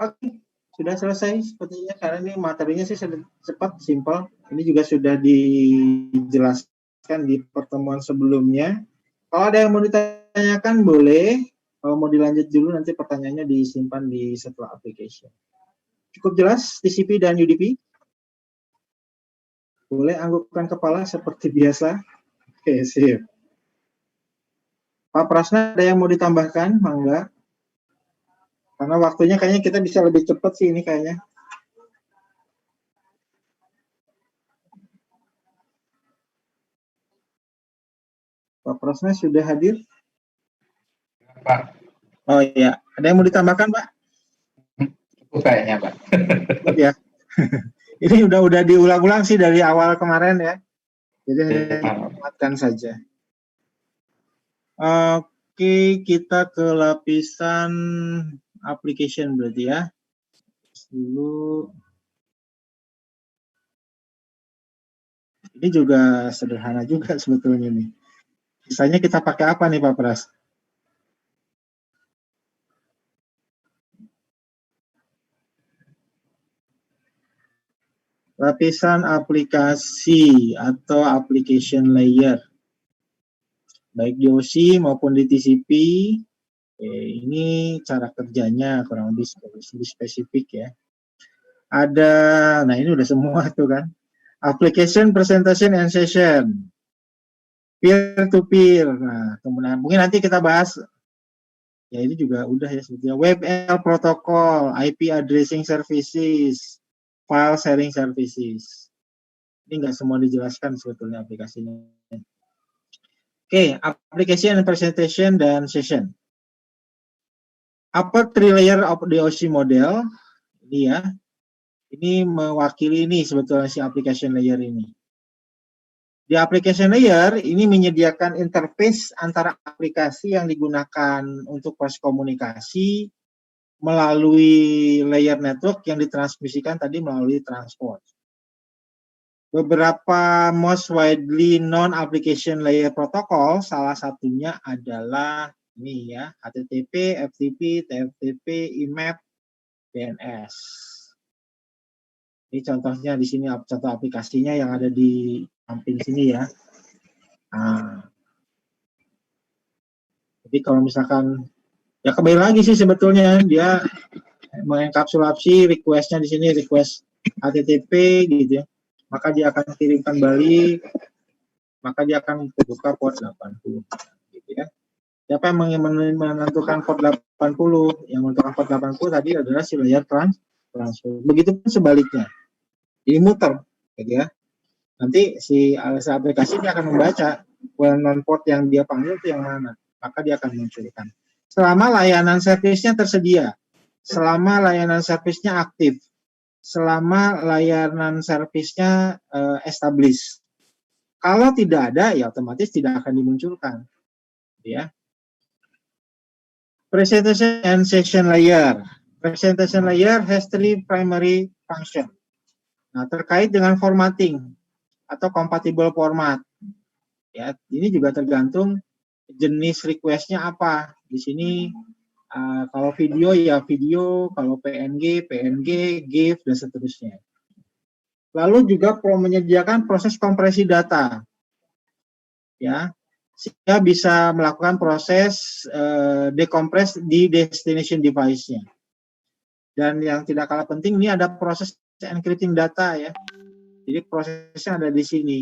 Oke, Sudah selesai sepertinya, karena ini materinya sih cepat, simpel. Ini juga sudah dijelaskan di pertemuan sebelumnya. Kalau ada yang mau ditanyakan boleh. Kalau mau dilanjut dulu nanti pertanyaannya disimpan di setelah application. Cukup jelas TCP dan UDP? Boleh anggukkan kepala seperti biasa. Oke, sip. Pak Prasna, ada yang mau ditambahkan? Mangga. Karena waktunya kayaknya kita bisa lebih cepat sih ini kayaknya. Pak Prasna sudah hadir? Pak. Oh iya, ada yang mau ditambahkan, Pak? Cukup kayaknya, Pak. Cukup ya. Ini udah diulang-ulang sih dari awal kemarin ya. Jadi ingatkan saja. Oke, kita ke lapisan application berarti ya. Dulu. Ini juga sederhana juga sebetulnya nih. Misalnya kita pakai apa nih Pak Pras? Lapisan aplikasi atau application layer. Baik di OSI maupun di TCP. Ini cara kerjanya kurang lebih spesifik ya. Ada, nah ini udah semua tuh kan. Application, presentation, and session. Peer-to-peer. Nah, kemudian mungkin nanti kita bahas. Ya ini juga udah ya sebetulnya. WebL protocol, IP addressing services, file sharing services. Ini nggak semua dijelaskan sebetulnya aplikasinya. Oke, application, presentation, dan session. Upper three layer of the OSI model. Ini ya. Ini mewakili ini sebetulnya si application layer ini. Di application layer ini menyediakan interface antara aplikasi yang digunakan untuk proses komunikasi melalui layer network yang ditransmisikan tadi melalui transport. Beberapa most widely known application layer protocol, salah satunya adalah ini ya, HTTP, FTP, TFTP, IMAP, DNS. Ini contohnya di sini contoh aplikasinya yang ada di samping sini ya. Nah, jadi kalau misalkan ya kembali lagi sih sebetulnya dia mengenkapsulasi request-nya di sini request HTTP gitu ya. Maka dia akan kirimkan balik, maka dia akan buka port 80 gitu ya. Siapa yang menentukan port 80? Yang menentukan port 80 tadi adalah si layer transfer. Begitupun sebaliknya. Ini muter gitu ya. Nanti si aplikasi dia akan membaca well-known port yang dia panggil itu yang mana, maka dia akan munculkan. Selama layanan servisnya tersedia, selama layanan servisnya aktif, selama layanan servisnya established. Kalau tidak ada, ya otomatis tidak akan dimunculkan. Ya. Presentation and session layer. Presentation layer has three primary function. Nah, terkait dengan formatting atau compatible format. Ya, ini juga tergantung jenis request-nya apa. Di sini kalau video ya video, kalau PNG, GIF dan seterusnya. Lalu juga menyediakan proses kompresi data. Ya, sehingga bisa melakukan proses decompress di destination device-nya. Dan yang tidak kalah penting ini ada proses encrypting data ya. Jadi prosesnya ada di sini.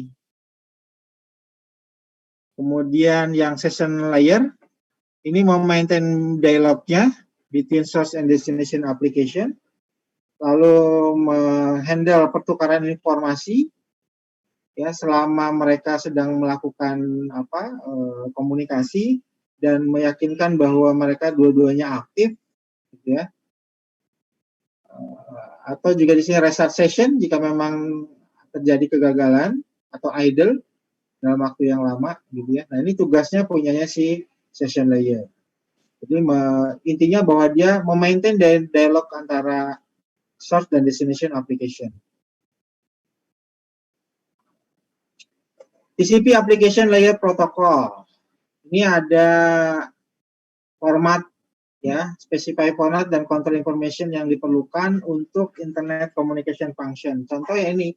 Kemudian yang session layer ini memaintain dialognya between source and destination application. Lalu menghandle pertukaran informasi ya selama mereka sedang melakukan komunikasi dan meyakinkan bahwa mereka dua-duanya aktif gitu ya. Atau juga di sini restart session jika memang terjadi kegagalan atau idle dalam waktu yang lama gitu ya. Nah, ini tugasnya punyanya si session layer. Jadi intinya bahwa dia memaintain dialog antara source dan destination application. TCP application layer protocol. Ini ada format ya, specify format dan control information yang diperlukan untuk Internet Communication Function. Contohnya ini,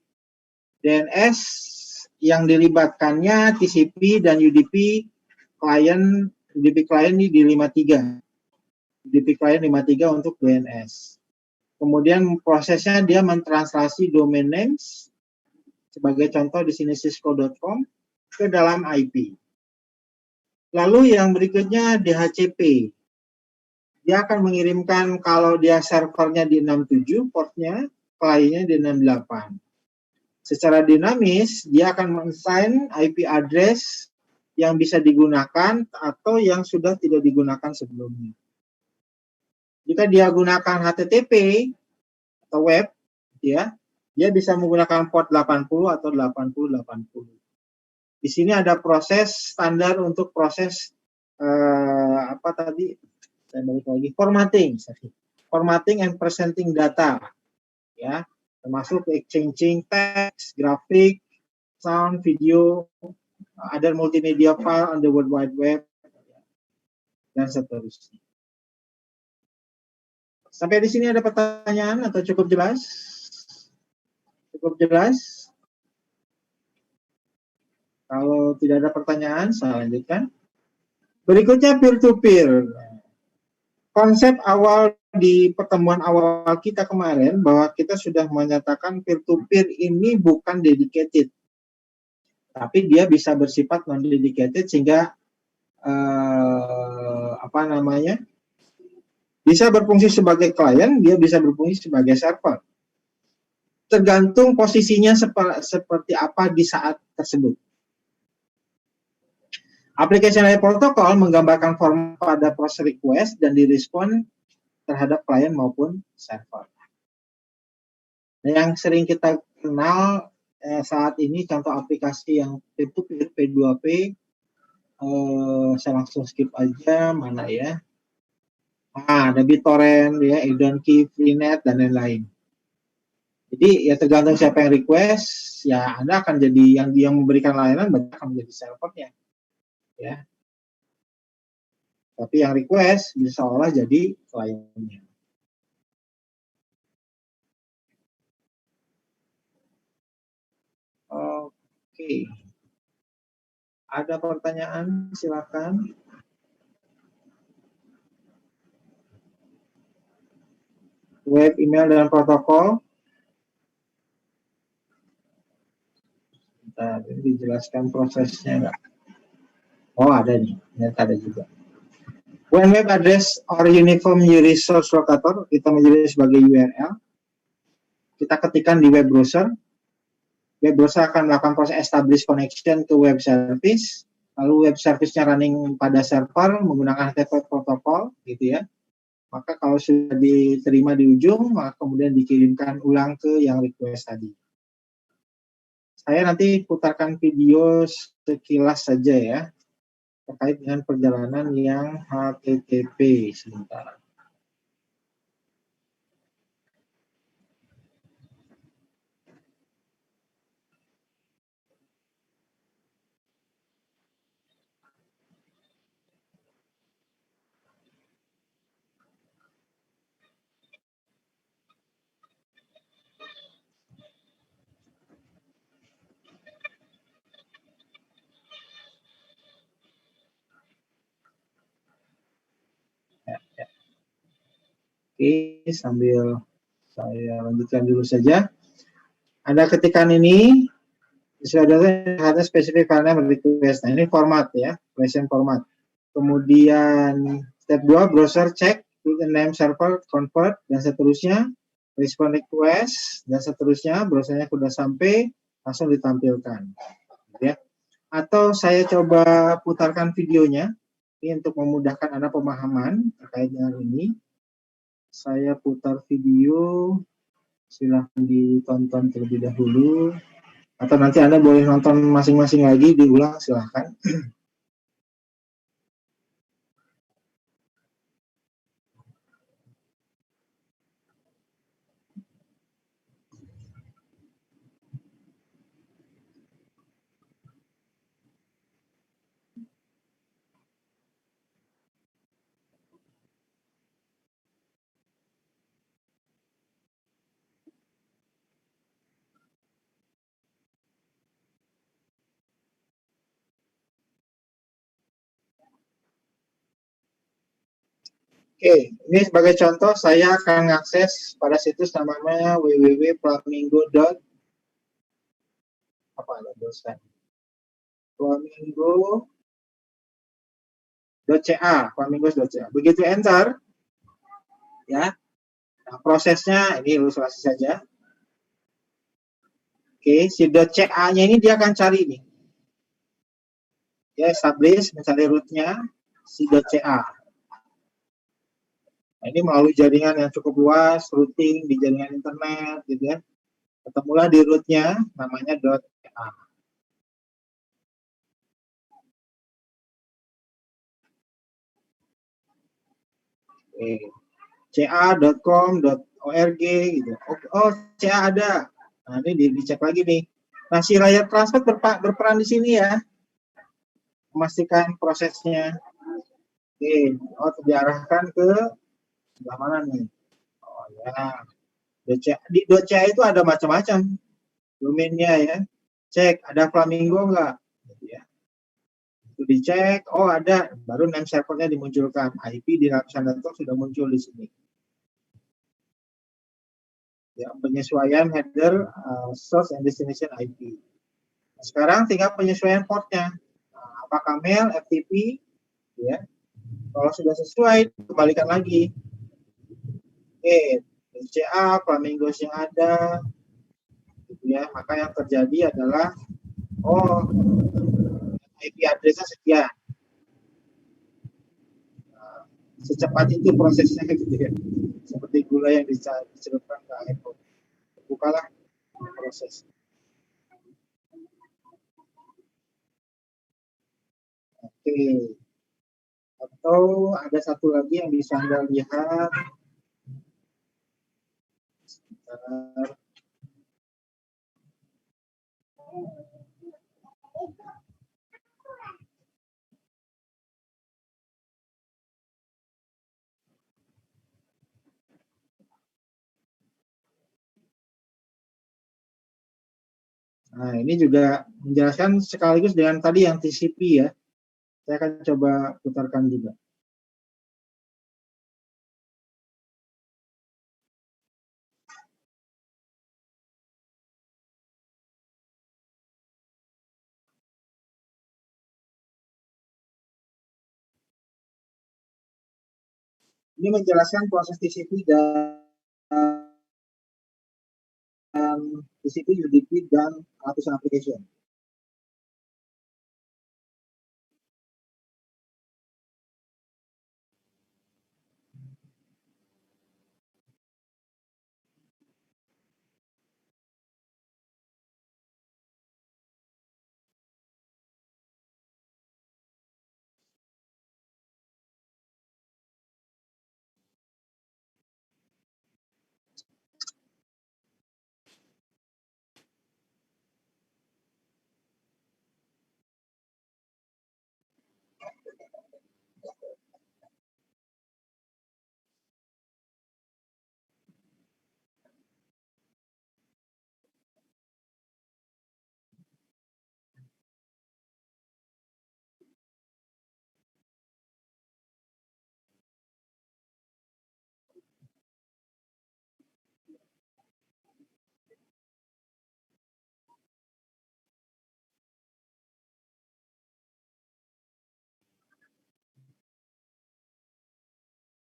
DNS yang dilibatkannya TCP dan UDP client ini di 53. UDP client 53 untuk DNS. Kemudian prosesnya dia mentranslasi domain names, sebagai contoh di sini cisco.com, ke dalam IP. Lalu yang berikutnya DHCP. Dia akan mengirimkan, kalau dia servernya di 67, portnya, kliennya di 68. Secara dinamis, dia akan men-assign IP address yang bisa digunakan atau yang sudah tidak digunakan sebelumnya. Jika dia gunakan HTTP atau web, ya, dia bisa menggunakan port 80 atau 8080. Di sini ada proses standar untuk proses saya balik lagi, formatting and presenting data, ya, termasuk exchanging text, grafik, sound, video, other multimedia file on the World Wide Web, dan seterusnya. Sampai di sini ada pertanyaan atau cukup jelas? Cukup jelas? Kalau tidak ada pertanyaan, saya lanjutkan. Berikutnya peer-to-peer. Konsep awal di pertemuan awal kita kemarin bahwa kita sudah menyatakan peer-to-peer ini bukan dedicated, tapi dia bisa bersifat non-dedicated sehingga bisa berfungsi sebagai klien, dia bisa berfungsi sebagai server. Tergantung posisinya seperti apa di saat tersebut. Application layer protocol menggambarkan form pada proses request dan direspon terhadap klien maupun server. Yang sering kita kenal saat ini contoh aplikasi yang peer-to-peer, P2P, saya langsung skip aja, mana ya? Ada BitTorrent, ya, Edonkey, Freenet, dan lain-lain. Jadi ya tergantung siapa yang request, ya Anda akan jadi yang memberikan layanan, banyak akan menjadi servernya, ya. Tapi yang request bisa seolah jadi kliennya. Oke. Ada pertanyaan? Silakan. Web, email, dan protokol. Bentar, ini dijelaskan prosesnya enggak? Oh, ada nih. Ternyata ada juga. When web address or uniform resource locator, kita menjadi sebagai URL. Kita ketikkan di web browser. Web browser akan melakukan proses establish connection ke web service. Lalu web service-nya running pada server menggunakan HTTP protokol, gitu ya. Maka kalau sudah diterima di ujung, maka kemudian dikirimkan ulang ke yang request tadi. Saya nanti putarkan video sekilas saja ya, terkait dengan perjalanan yang HTTP sebentar. Oke, sambil saya lanjutkan dulu saja. Anda ketikkan ini, sudah ada spesifik file name request. Nah, ini format ya, question format. Kemudian step 2, browser cek, with the name server, convert, dan seterusnya. Respond request, dan seterusnya. Browsernya sudah sampai, langsung ditampilkan. Ya. Atau saya coba putarkan videonya, ini untuk memudahkan Anda pemahaman terkait dengan ini. Saya putar video, silahkan ditonton terlebih dahulu, atau nanti Anda boleh nonton masing-masing lagi, diulang silahkan. Oke, ini sebagai contoh saya akan mengakses pada situs namanya www.flamingo. Apa ada dosen? Flamingo.ca. Begitu enter, ya. Nah, prosesnya ini ilustrasi saja. Oke, si .ca-nya ini dia akan cari nih. Ya, establish, mencari root-nya si .ca. Nah, ini melalui jaringan yang cukup luas, routing di jaringan internet, gitu ya. Ketemulah di root-nya, namanya .ca. Oke. ca.com.org gitu. Oh, ca ada. Nah, ini dicek lagi nih. Nah, si layar transfer berperan di sini ya. Memastikan prosesnya. Oke, diarahkan ke sebelah mana nih? Oh ya. Di .ca itu ada macam-macam domainnya ya. Cek, ada Flamingo nggak? Gitu ya. Itu dicek, oh ada, baru name servernya dimunculkan. IP di lapisan network sudah muncul di sini. Ya, penyesuaian header, source and destination IP. Nah, sekarang tinggal penyesuaian portnya. Nah, apakah mail, FTP, ya. Kalau sudah sesuai, kembalikan lagi. Oke, CA, Flamingos yang ada, gitu ya. Maka yang terjadi adalah, oh, IP address-nya sekian. Nah, secepat itu prosesnya, gitu ya. Seperti gula yang dicelupkan ke air. Bukalah proses. Oke. Atau ada satu lagi yang bisa Anda lihat. Nah, ini juga menjelaskan sekaligus dengan tadi yang TCP ya. Saya akan coba putarkan juga. Ini menjelaskan proses TCP dan TCP, UDP, dan ratusan application.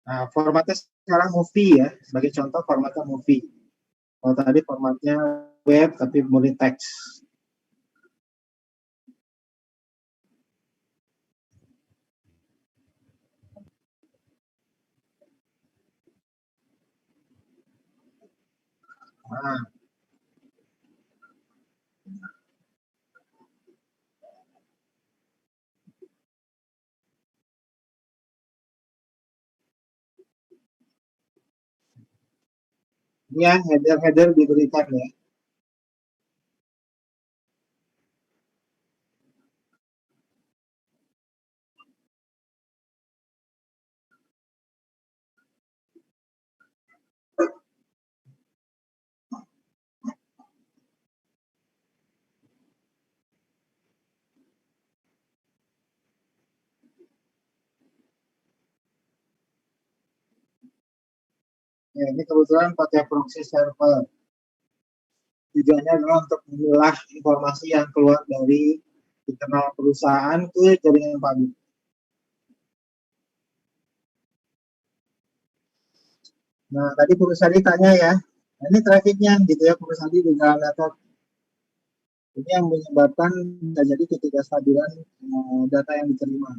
Nah, formatnya sekarang movie ya, sebagai contoh formatnya movie. Kalau tadi formatnya web tapi multi text. Nah, ini ya header-header diberikan ya. Ya, ini kebetulan pakai proxy server. Tujuannya adalah untuk memilah informasi yang keluar dari internal perusahaan ke jaringan publik. Nah, tadi perusahaan ditanya ya, nah, ini trafficnya gitu ya, perusahaan di dalam network. Ini yang menyebabkan bisa jadi ketidakstabilan data yang diterima.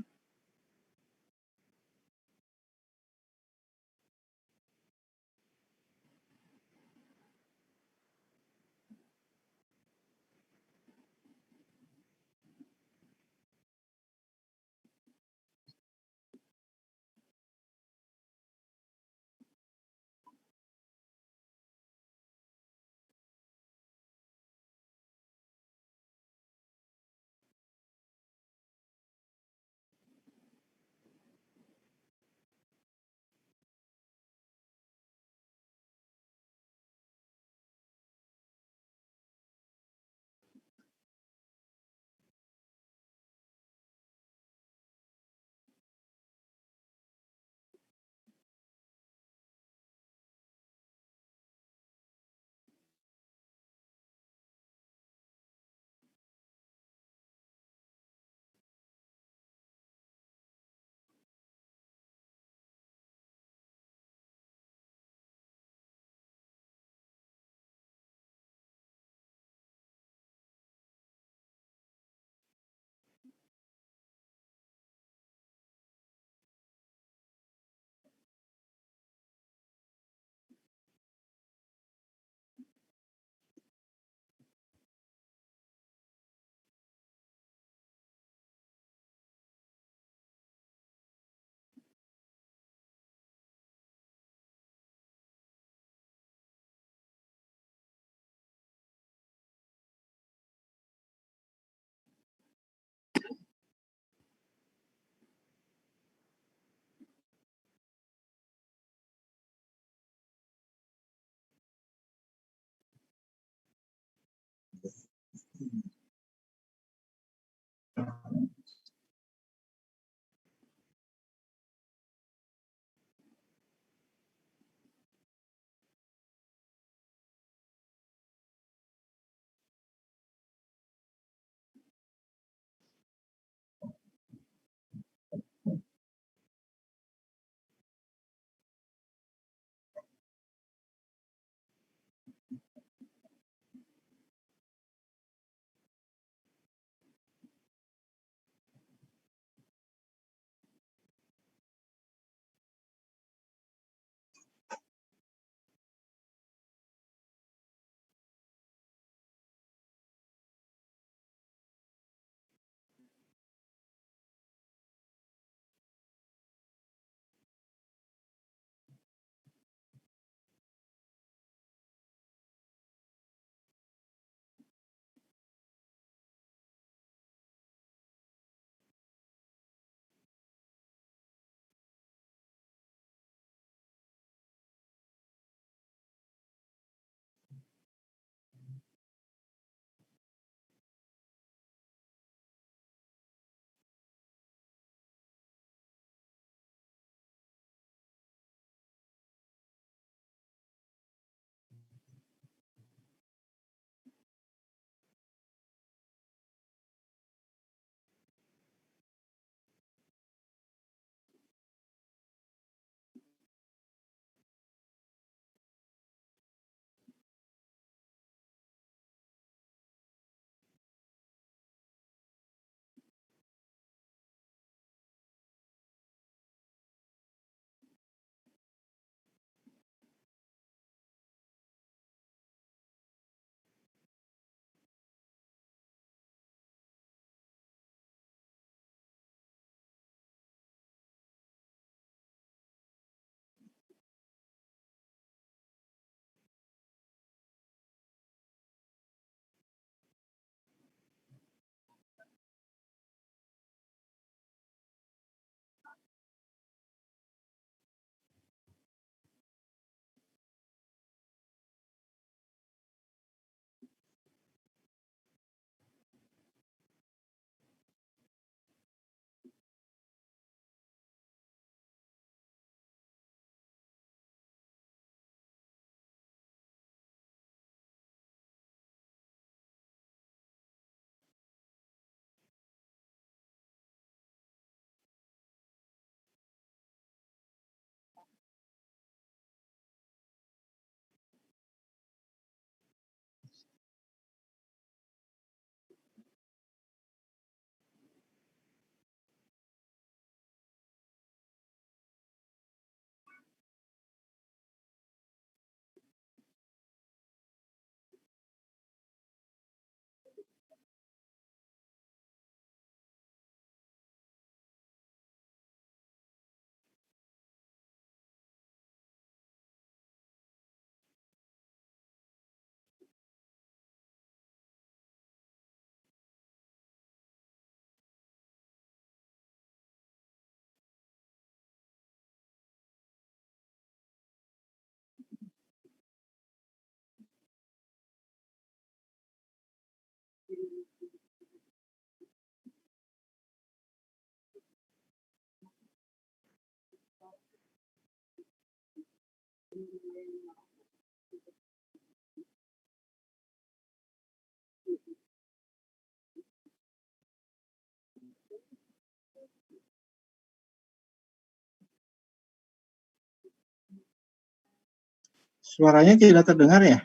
Suaranya tidak terdengar ya?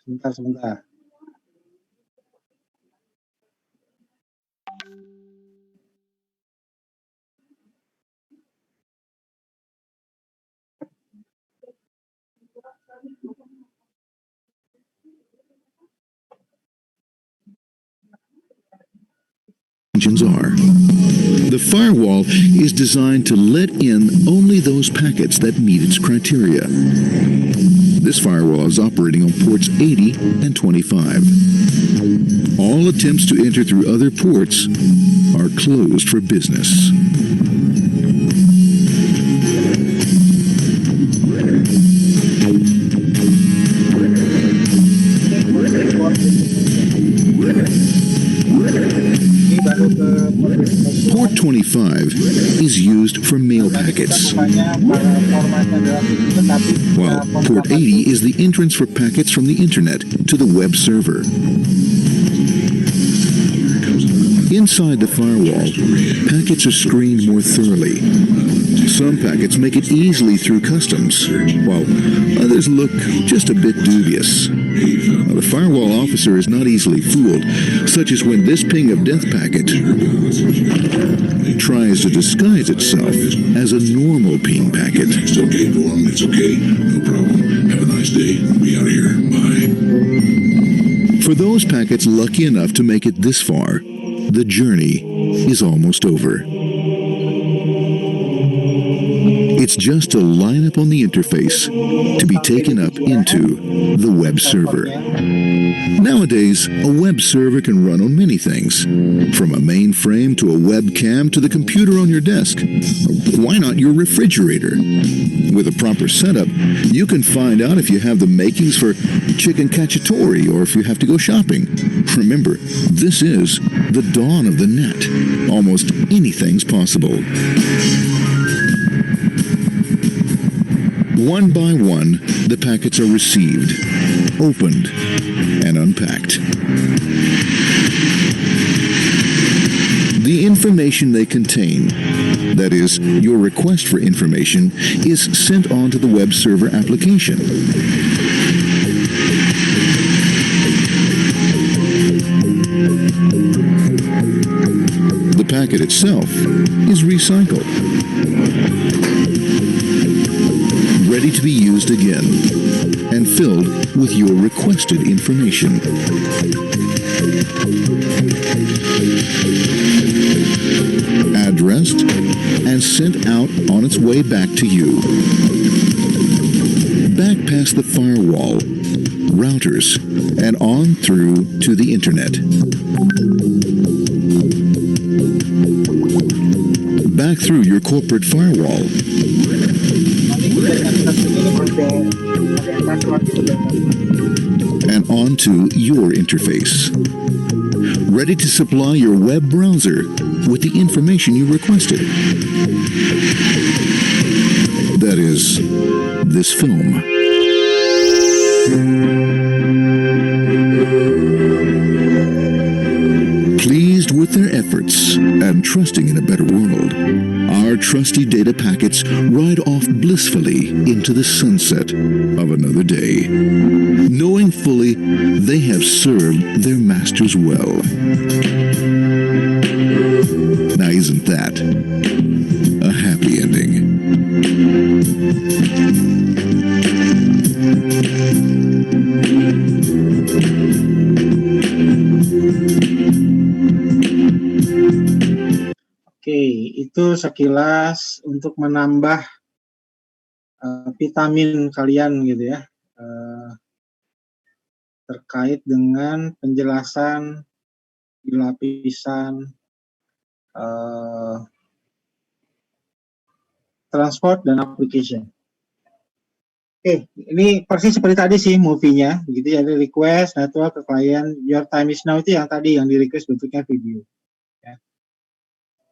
Sebentar. Are. The firewall is designed to let in only those packets that meet its criteria. This firewall is operating on ports 80 and 25. All attempts to enter through other ports are closed for business. Port 25 is used for mail packets, while port 80 is the entrance for packets from the internet to the web server. Inside the firewall, packets are screened more thoroughly. Some packets make it easily through customs, while others look just a bit dubious. Now, the firewall officer is not easily fooled, such as when this ping of death packet tries to disguise itself as a normal ping packet. It's okay, Gorm. It's okay. No problem. Have a nice day. Be out of here. Bye. For those packets lucky enough to make it this far, the journey is almost over. It's just a line up on the interface to be taken up into the web server. Nowadays, a web server can run on many things, from a mainframe to a webcam to the computer on your desk. Why not your refrigerator? With a proper setup, you can find out if you have the makings for chicken cacciatore or if you have to go shopping. Remember, this is the dawn of the net. Almost anything's possible. One by one, the packets are received, opened, and unpacked. The information they contain, that is, your request for information, is sent on to the web server application. The packet itself is recycled, ready to be used again, and filled with your requested information. Addressed and sent out on its way back to you. Back past the firewall, routers, and on through to the internet. Back through your corporate firewall. And onto your interface. Ready to supply your web browser with the information you requested. That is, this film. Pleased with their efforts and trusting in a better world, our trusty data packets ride off blissfully into the sunset of another day, knowing fully they have served their masters well. Now, isn't that a happy ending? Oke, itu sekilas untuk menambah vitamin kalian gitu ya, terkait dengan penjelasan di lapisan transport dan application. Oke, ini persis seperti tadi sih movie-nya, gitu ya, request network ke klien, your time is now itu yang tadi yang di request bentuknya video. Ya.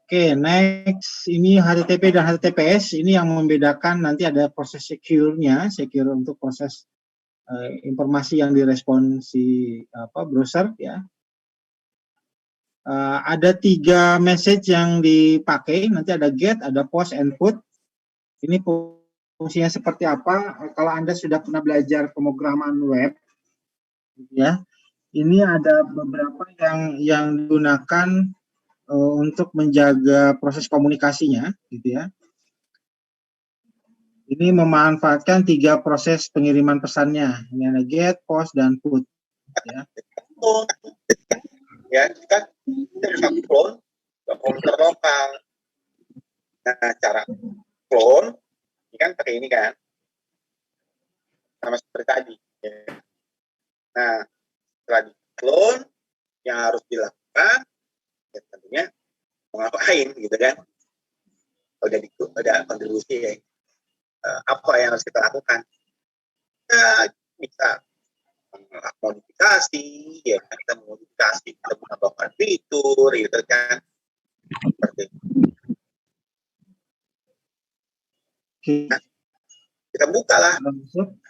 Oke, next ini HTTP dan HTTPS, ini yang membedakan nanti ada proses secure-nya, secure untuk proses informasi yang direspon si browser ya. Ada 3 message yang dipakai, nanti ada get, ada post, and put. Ini fungsinya seperti apa. Kalau Anda sudah pernah belajar pemrograman web, ya, ini ada beberapa yang digunakan untuk menjaga proses komunikasinya, gitu ya. Ini memanfaatkan 3 proses pengiriman pesannya. Ini ada get, post, dan put. Ya, kita bisa clone ke komputer lokal. Nah, cara clone ini kan pakai ini kan, sama seperti tadi. Ya. Nah, setelah di clone, yang harus dilakukan, ya tentunya mau ngapain gitu kan? Udah kontribusi ya. Apa yang harus kita lakukan? Ya, bisa modifikasi, ya kita modifikasi, kita menambahkan fitur, gitu kan. Seperti itu. Nah, kita bukalah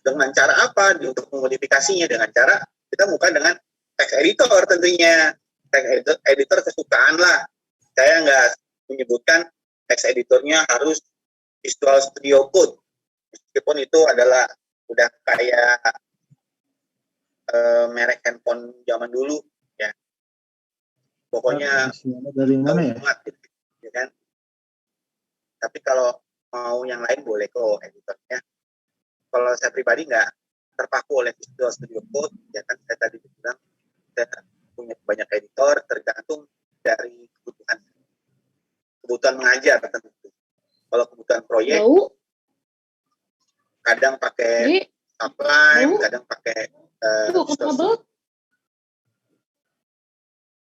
dengan cara apa untuk memodifikasinya, dengan cara kita buka dengan text editor tentunya, text editor kesukaan lah. Saya nggak menyebutkan text editornya harus Visual Studio Code, meskipun itu adalah udah kayak merek handphone zaman dulu ya. Pokoknya dari mana ya? Gitu, ya kan? Tapi kalau mau yang lain boleh kok editornya. Kalau saya pribadi nggak terpaku oleh Visual Studio Code, ya kan saya tadi bilang saya punya banyak editor tergantung dari kebutuhan mengajar tentu. Kalau kebutuhan proyek, kadang pakai Sublime, kadang pakai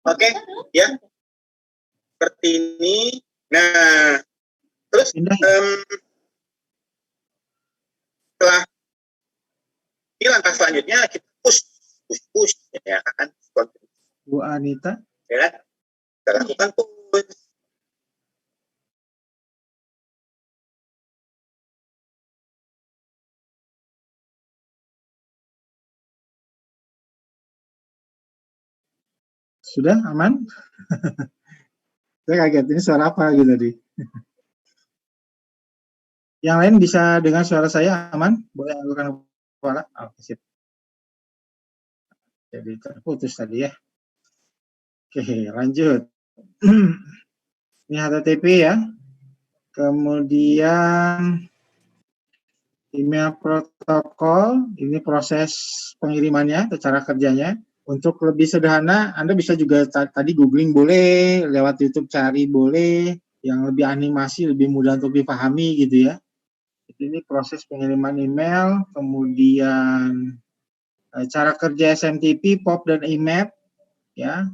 Oke, ya seperti ini. Nah, terus setelah ini langkah selanjutnya kita push ya kan, Bu Anita, ya kan, kita lakukan push. Sudah aman? Saya kaget, ini suara apa gitu tadi? Yang lain bisa dengar suara saya aman? Boleh lakukan suara? Oh, sip. Jadi terputus tadi ya. Oke, lanjut. Ini HTTP ya. Kemudian email protokol, ini proses pengirimannya atau cara kerjanya. Untuk lebih sederhana, Anda bisa juga tadi googling boleh, lewat YouTube cari boleh, yang lebih animasi, lebih mudah untuk dipahami gitu ya. Ini proses pengiriman email, kemudian cara kerja SMTP, POP, dan IMAP, ya.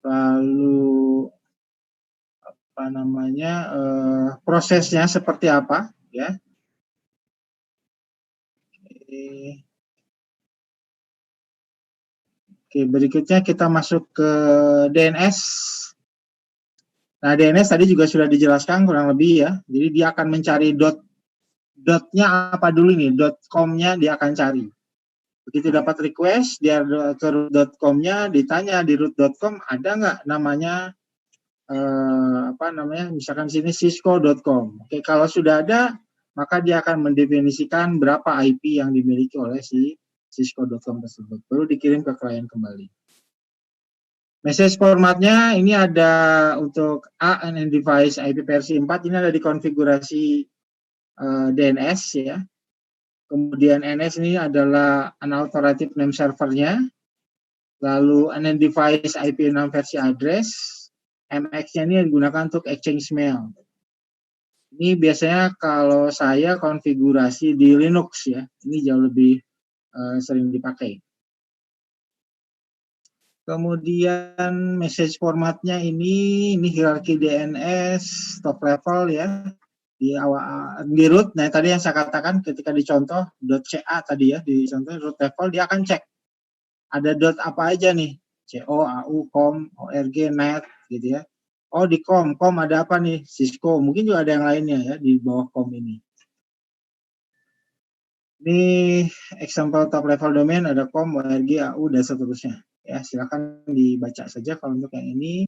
Lalu apa namanya, prosesnya seperti apa, ya. Oke, berikutnya kita masuk ke DNS. Nah, DNS tadi juga sudah dijelaskan kurang lebih ya. Jadi dia akan mencari dotnya apa dulu nih, .com-nya dia akan cari. Begitu dapat request, dia ke root.com-nya, ditanya di root.com ada nggak namanya, misalkan sini cisco.com. Oke, kalau sudah ada, maka dia akan mendefinisikan berapa IP yang dimiliki oleh si cisco.com tersebut. Baru dikirim ke klien kembali. Message formatnya ini ada untuk ANN device IP versi 4, ini ada di konfigurasi DNS ya. Kemudian NS ini adalah unauthorized name servernya. Lalu ANN device IP6 versi address. MX-nya ini digunakan untuk exchange mail. Ini biasanya kalau saya konfigurasi di Linux ya. Ini jauh lebih sering dipakai. Kemudian message formatnya ini hierarki DNS top level ya. Di root, nah tadi yang saya katakan ketika dicontoh .ca tadi ya, di contoh root level dia akan cek ada dot apa aja nih, CO, AU, COM, ORG, NET gitu ya. Oh di COM ada apa nih, Cisco, mungkin juga ada yang lainnya ya di bawah COM ini. Ini example top level domain, ada COM, ORG, AU, dan seterusnya. Ya, silakan dibaca saja kalau untuk yang ini.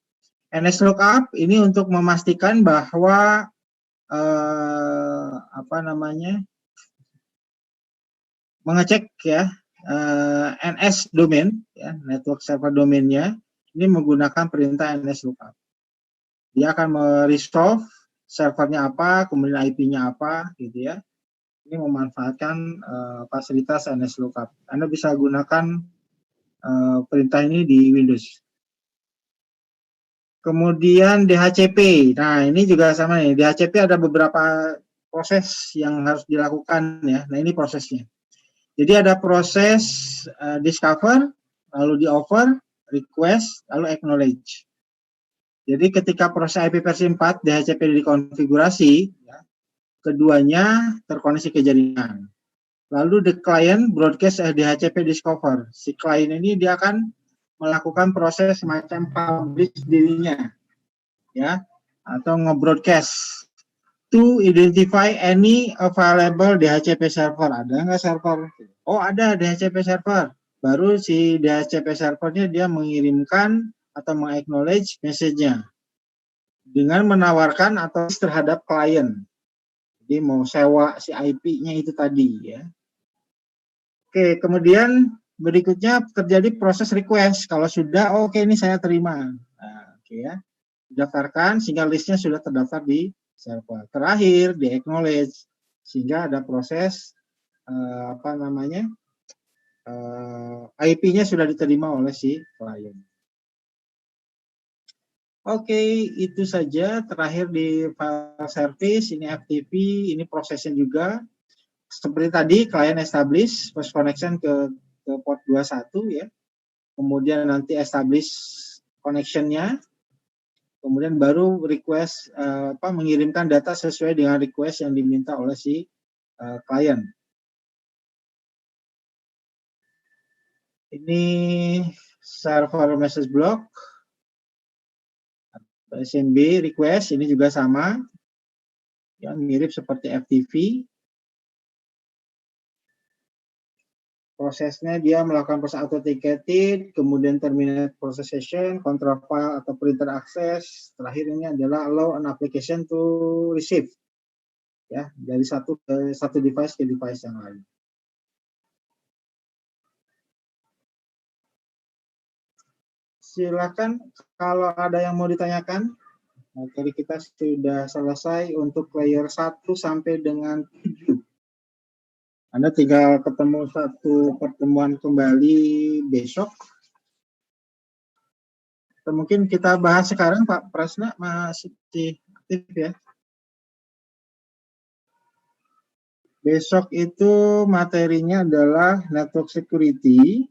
NS lookup ini untuk memastikan bahwa mengecek ya NS domain, ya, network server domainnya, ini menggunakan perintah NS lookup. Dia akan meresolve servernya apa, kemudian IP-nya apa, gitu ya. Ini memanfaatkan fasilitas NS lookup. Anda bisa gunakan perintah ini di Windows. Kemudian DHCP. Nah, ini juga sama nih. DHCP ada beberapa proses yang harus dilakukan ya. Nah, ini prosesnya. Jadi ada proses discover, lalu di offer, request, lalu acknowledge. Jadi ketika proses IP versi 4 DHCP dikonfigurasi, ya, keduanya terkoneksi ke jaringan. Lalu the client broadcast DHCP discover. Si klien ini dia akan melakukan proses semacam publish dirinya, ya, atau nge-broadcast to identify any available DHCP server. Ada nggak server? Oh, ada DHCP server. Baru si DHCP servernya dia mengirimkan atau meng-acknowledge message-nya dengan menawarkan atau terhadap klien. Jadi mau sewa si IP-nya itu tadi, ya. Oke, kemudian berikutnya terjadi proses request. Kalau sudah, oke, ini saya terima. Nah, oke ya. Daftarkan sehingga listnya sudah terdaftar di server. Terakhir di acknowledge sehingga ada proses IP-nya sudah diterima oleh si klien. Oke, itu saja. Terakhir di file service ini FTP, ini prosesnya juga seperti tadi klien establish first connection ke port 21 ya. Kemudian nanti establish connection-nya. Kemudian baru request mengirimkan data sesuai dengan request yang diminta oleh si klien. Ini server message block, SMB request ini juga sama, yang mirip seperti FTP. Prosesnya dia melakukan proses authenticated, kemudian terminate process session, control file atau printer access. Terakhir ini adalah allow an application to receive, ya, dari satu device ke device yang lain. Silakan kalau ada yang mau ditanyakan. Nah, tadi kita sudah selesai untuk layer 1 sampai dengan 7. Anda tinggal ketemu satu pertemuan kembali besok. Atau mungkin kita bahas sekarang, Pak Prasna masih aktif ya. Besok itu materinya adalah network security.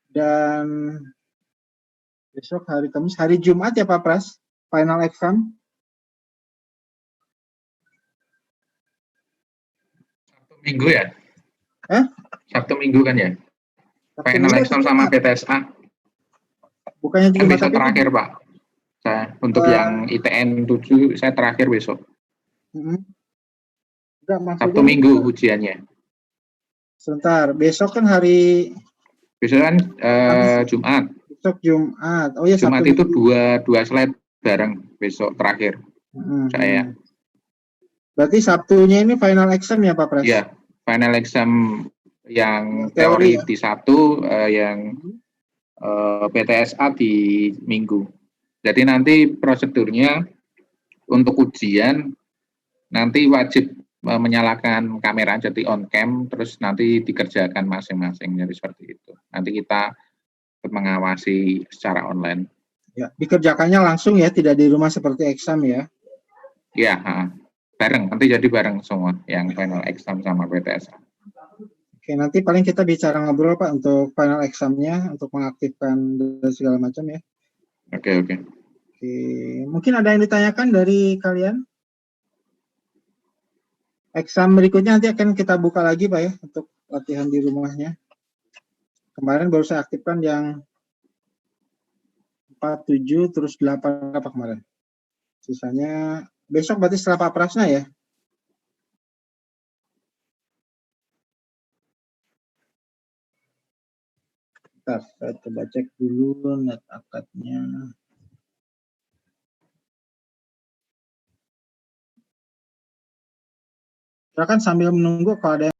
Dan besok hari Kamis, hari Jumat ya Pak Pras, final exam. Minggu ya? Sabtu Minggu kan ya? Sabtu Final Minggu exam sama PTSA. Bukannya Kan Jumat besok terakhir Pak. Saya, untuk yang ITN 7 saya terakhir besok. Enggak, Sabtu Minggu ujiannya. Sebentar, besok kan hari. Besok kan Jumat. Besok Jumat. Oh ya, Jumat Sabtu itu Minggu. dua slide bareng besok terakhir. Saya. Berarti Sabtunya ini final exam ya Pak Pras? Iya, final exam yang teori ya? di Sabtu, yang PTSA di Minggu. Jadi nanti prosedurnya untuk ujian nanti wajib menyalakan kamera, jadi on cam, terus nanti dikerjakan masing-masing, jadi seperti itu. Nanti kita mengawasi secara online. Ya, dikerjakannya langsung ya, tidak di rumah seperti exam ya? Iya, bareng, nanti jadi bareng semua, yang final exam sama PTSA. Oke, nanti paling kita bicara ngobrol Pak untuk final exam-nya, untuk mengaktifkan dan segala macam ya. Oke. Oke, mungkin ada yang ditanyakan dari kalian? Exam berikutnya nanti akan kita buka lagi Pak ya, untuk latihan di rumahnya. Kemarin baru saya aktifkan yang 4, 7, terus 8 apa kemarin. Sisanya besok berarti setelah Pak Prasna ya? Bentar, saya coba cek dulu net akadnya. Silakan sambil menunggu kalau ada yang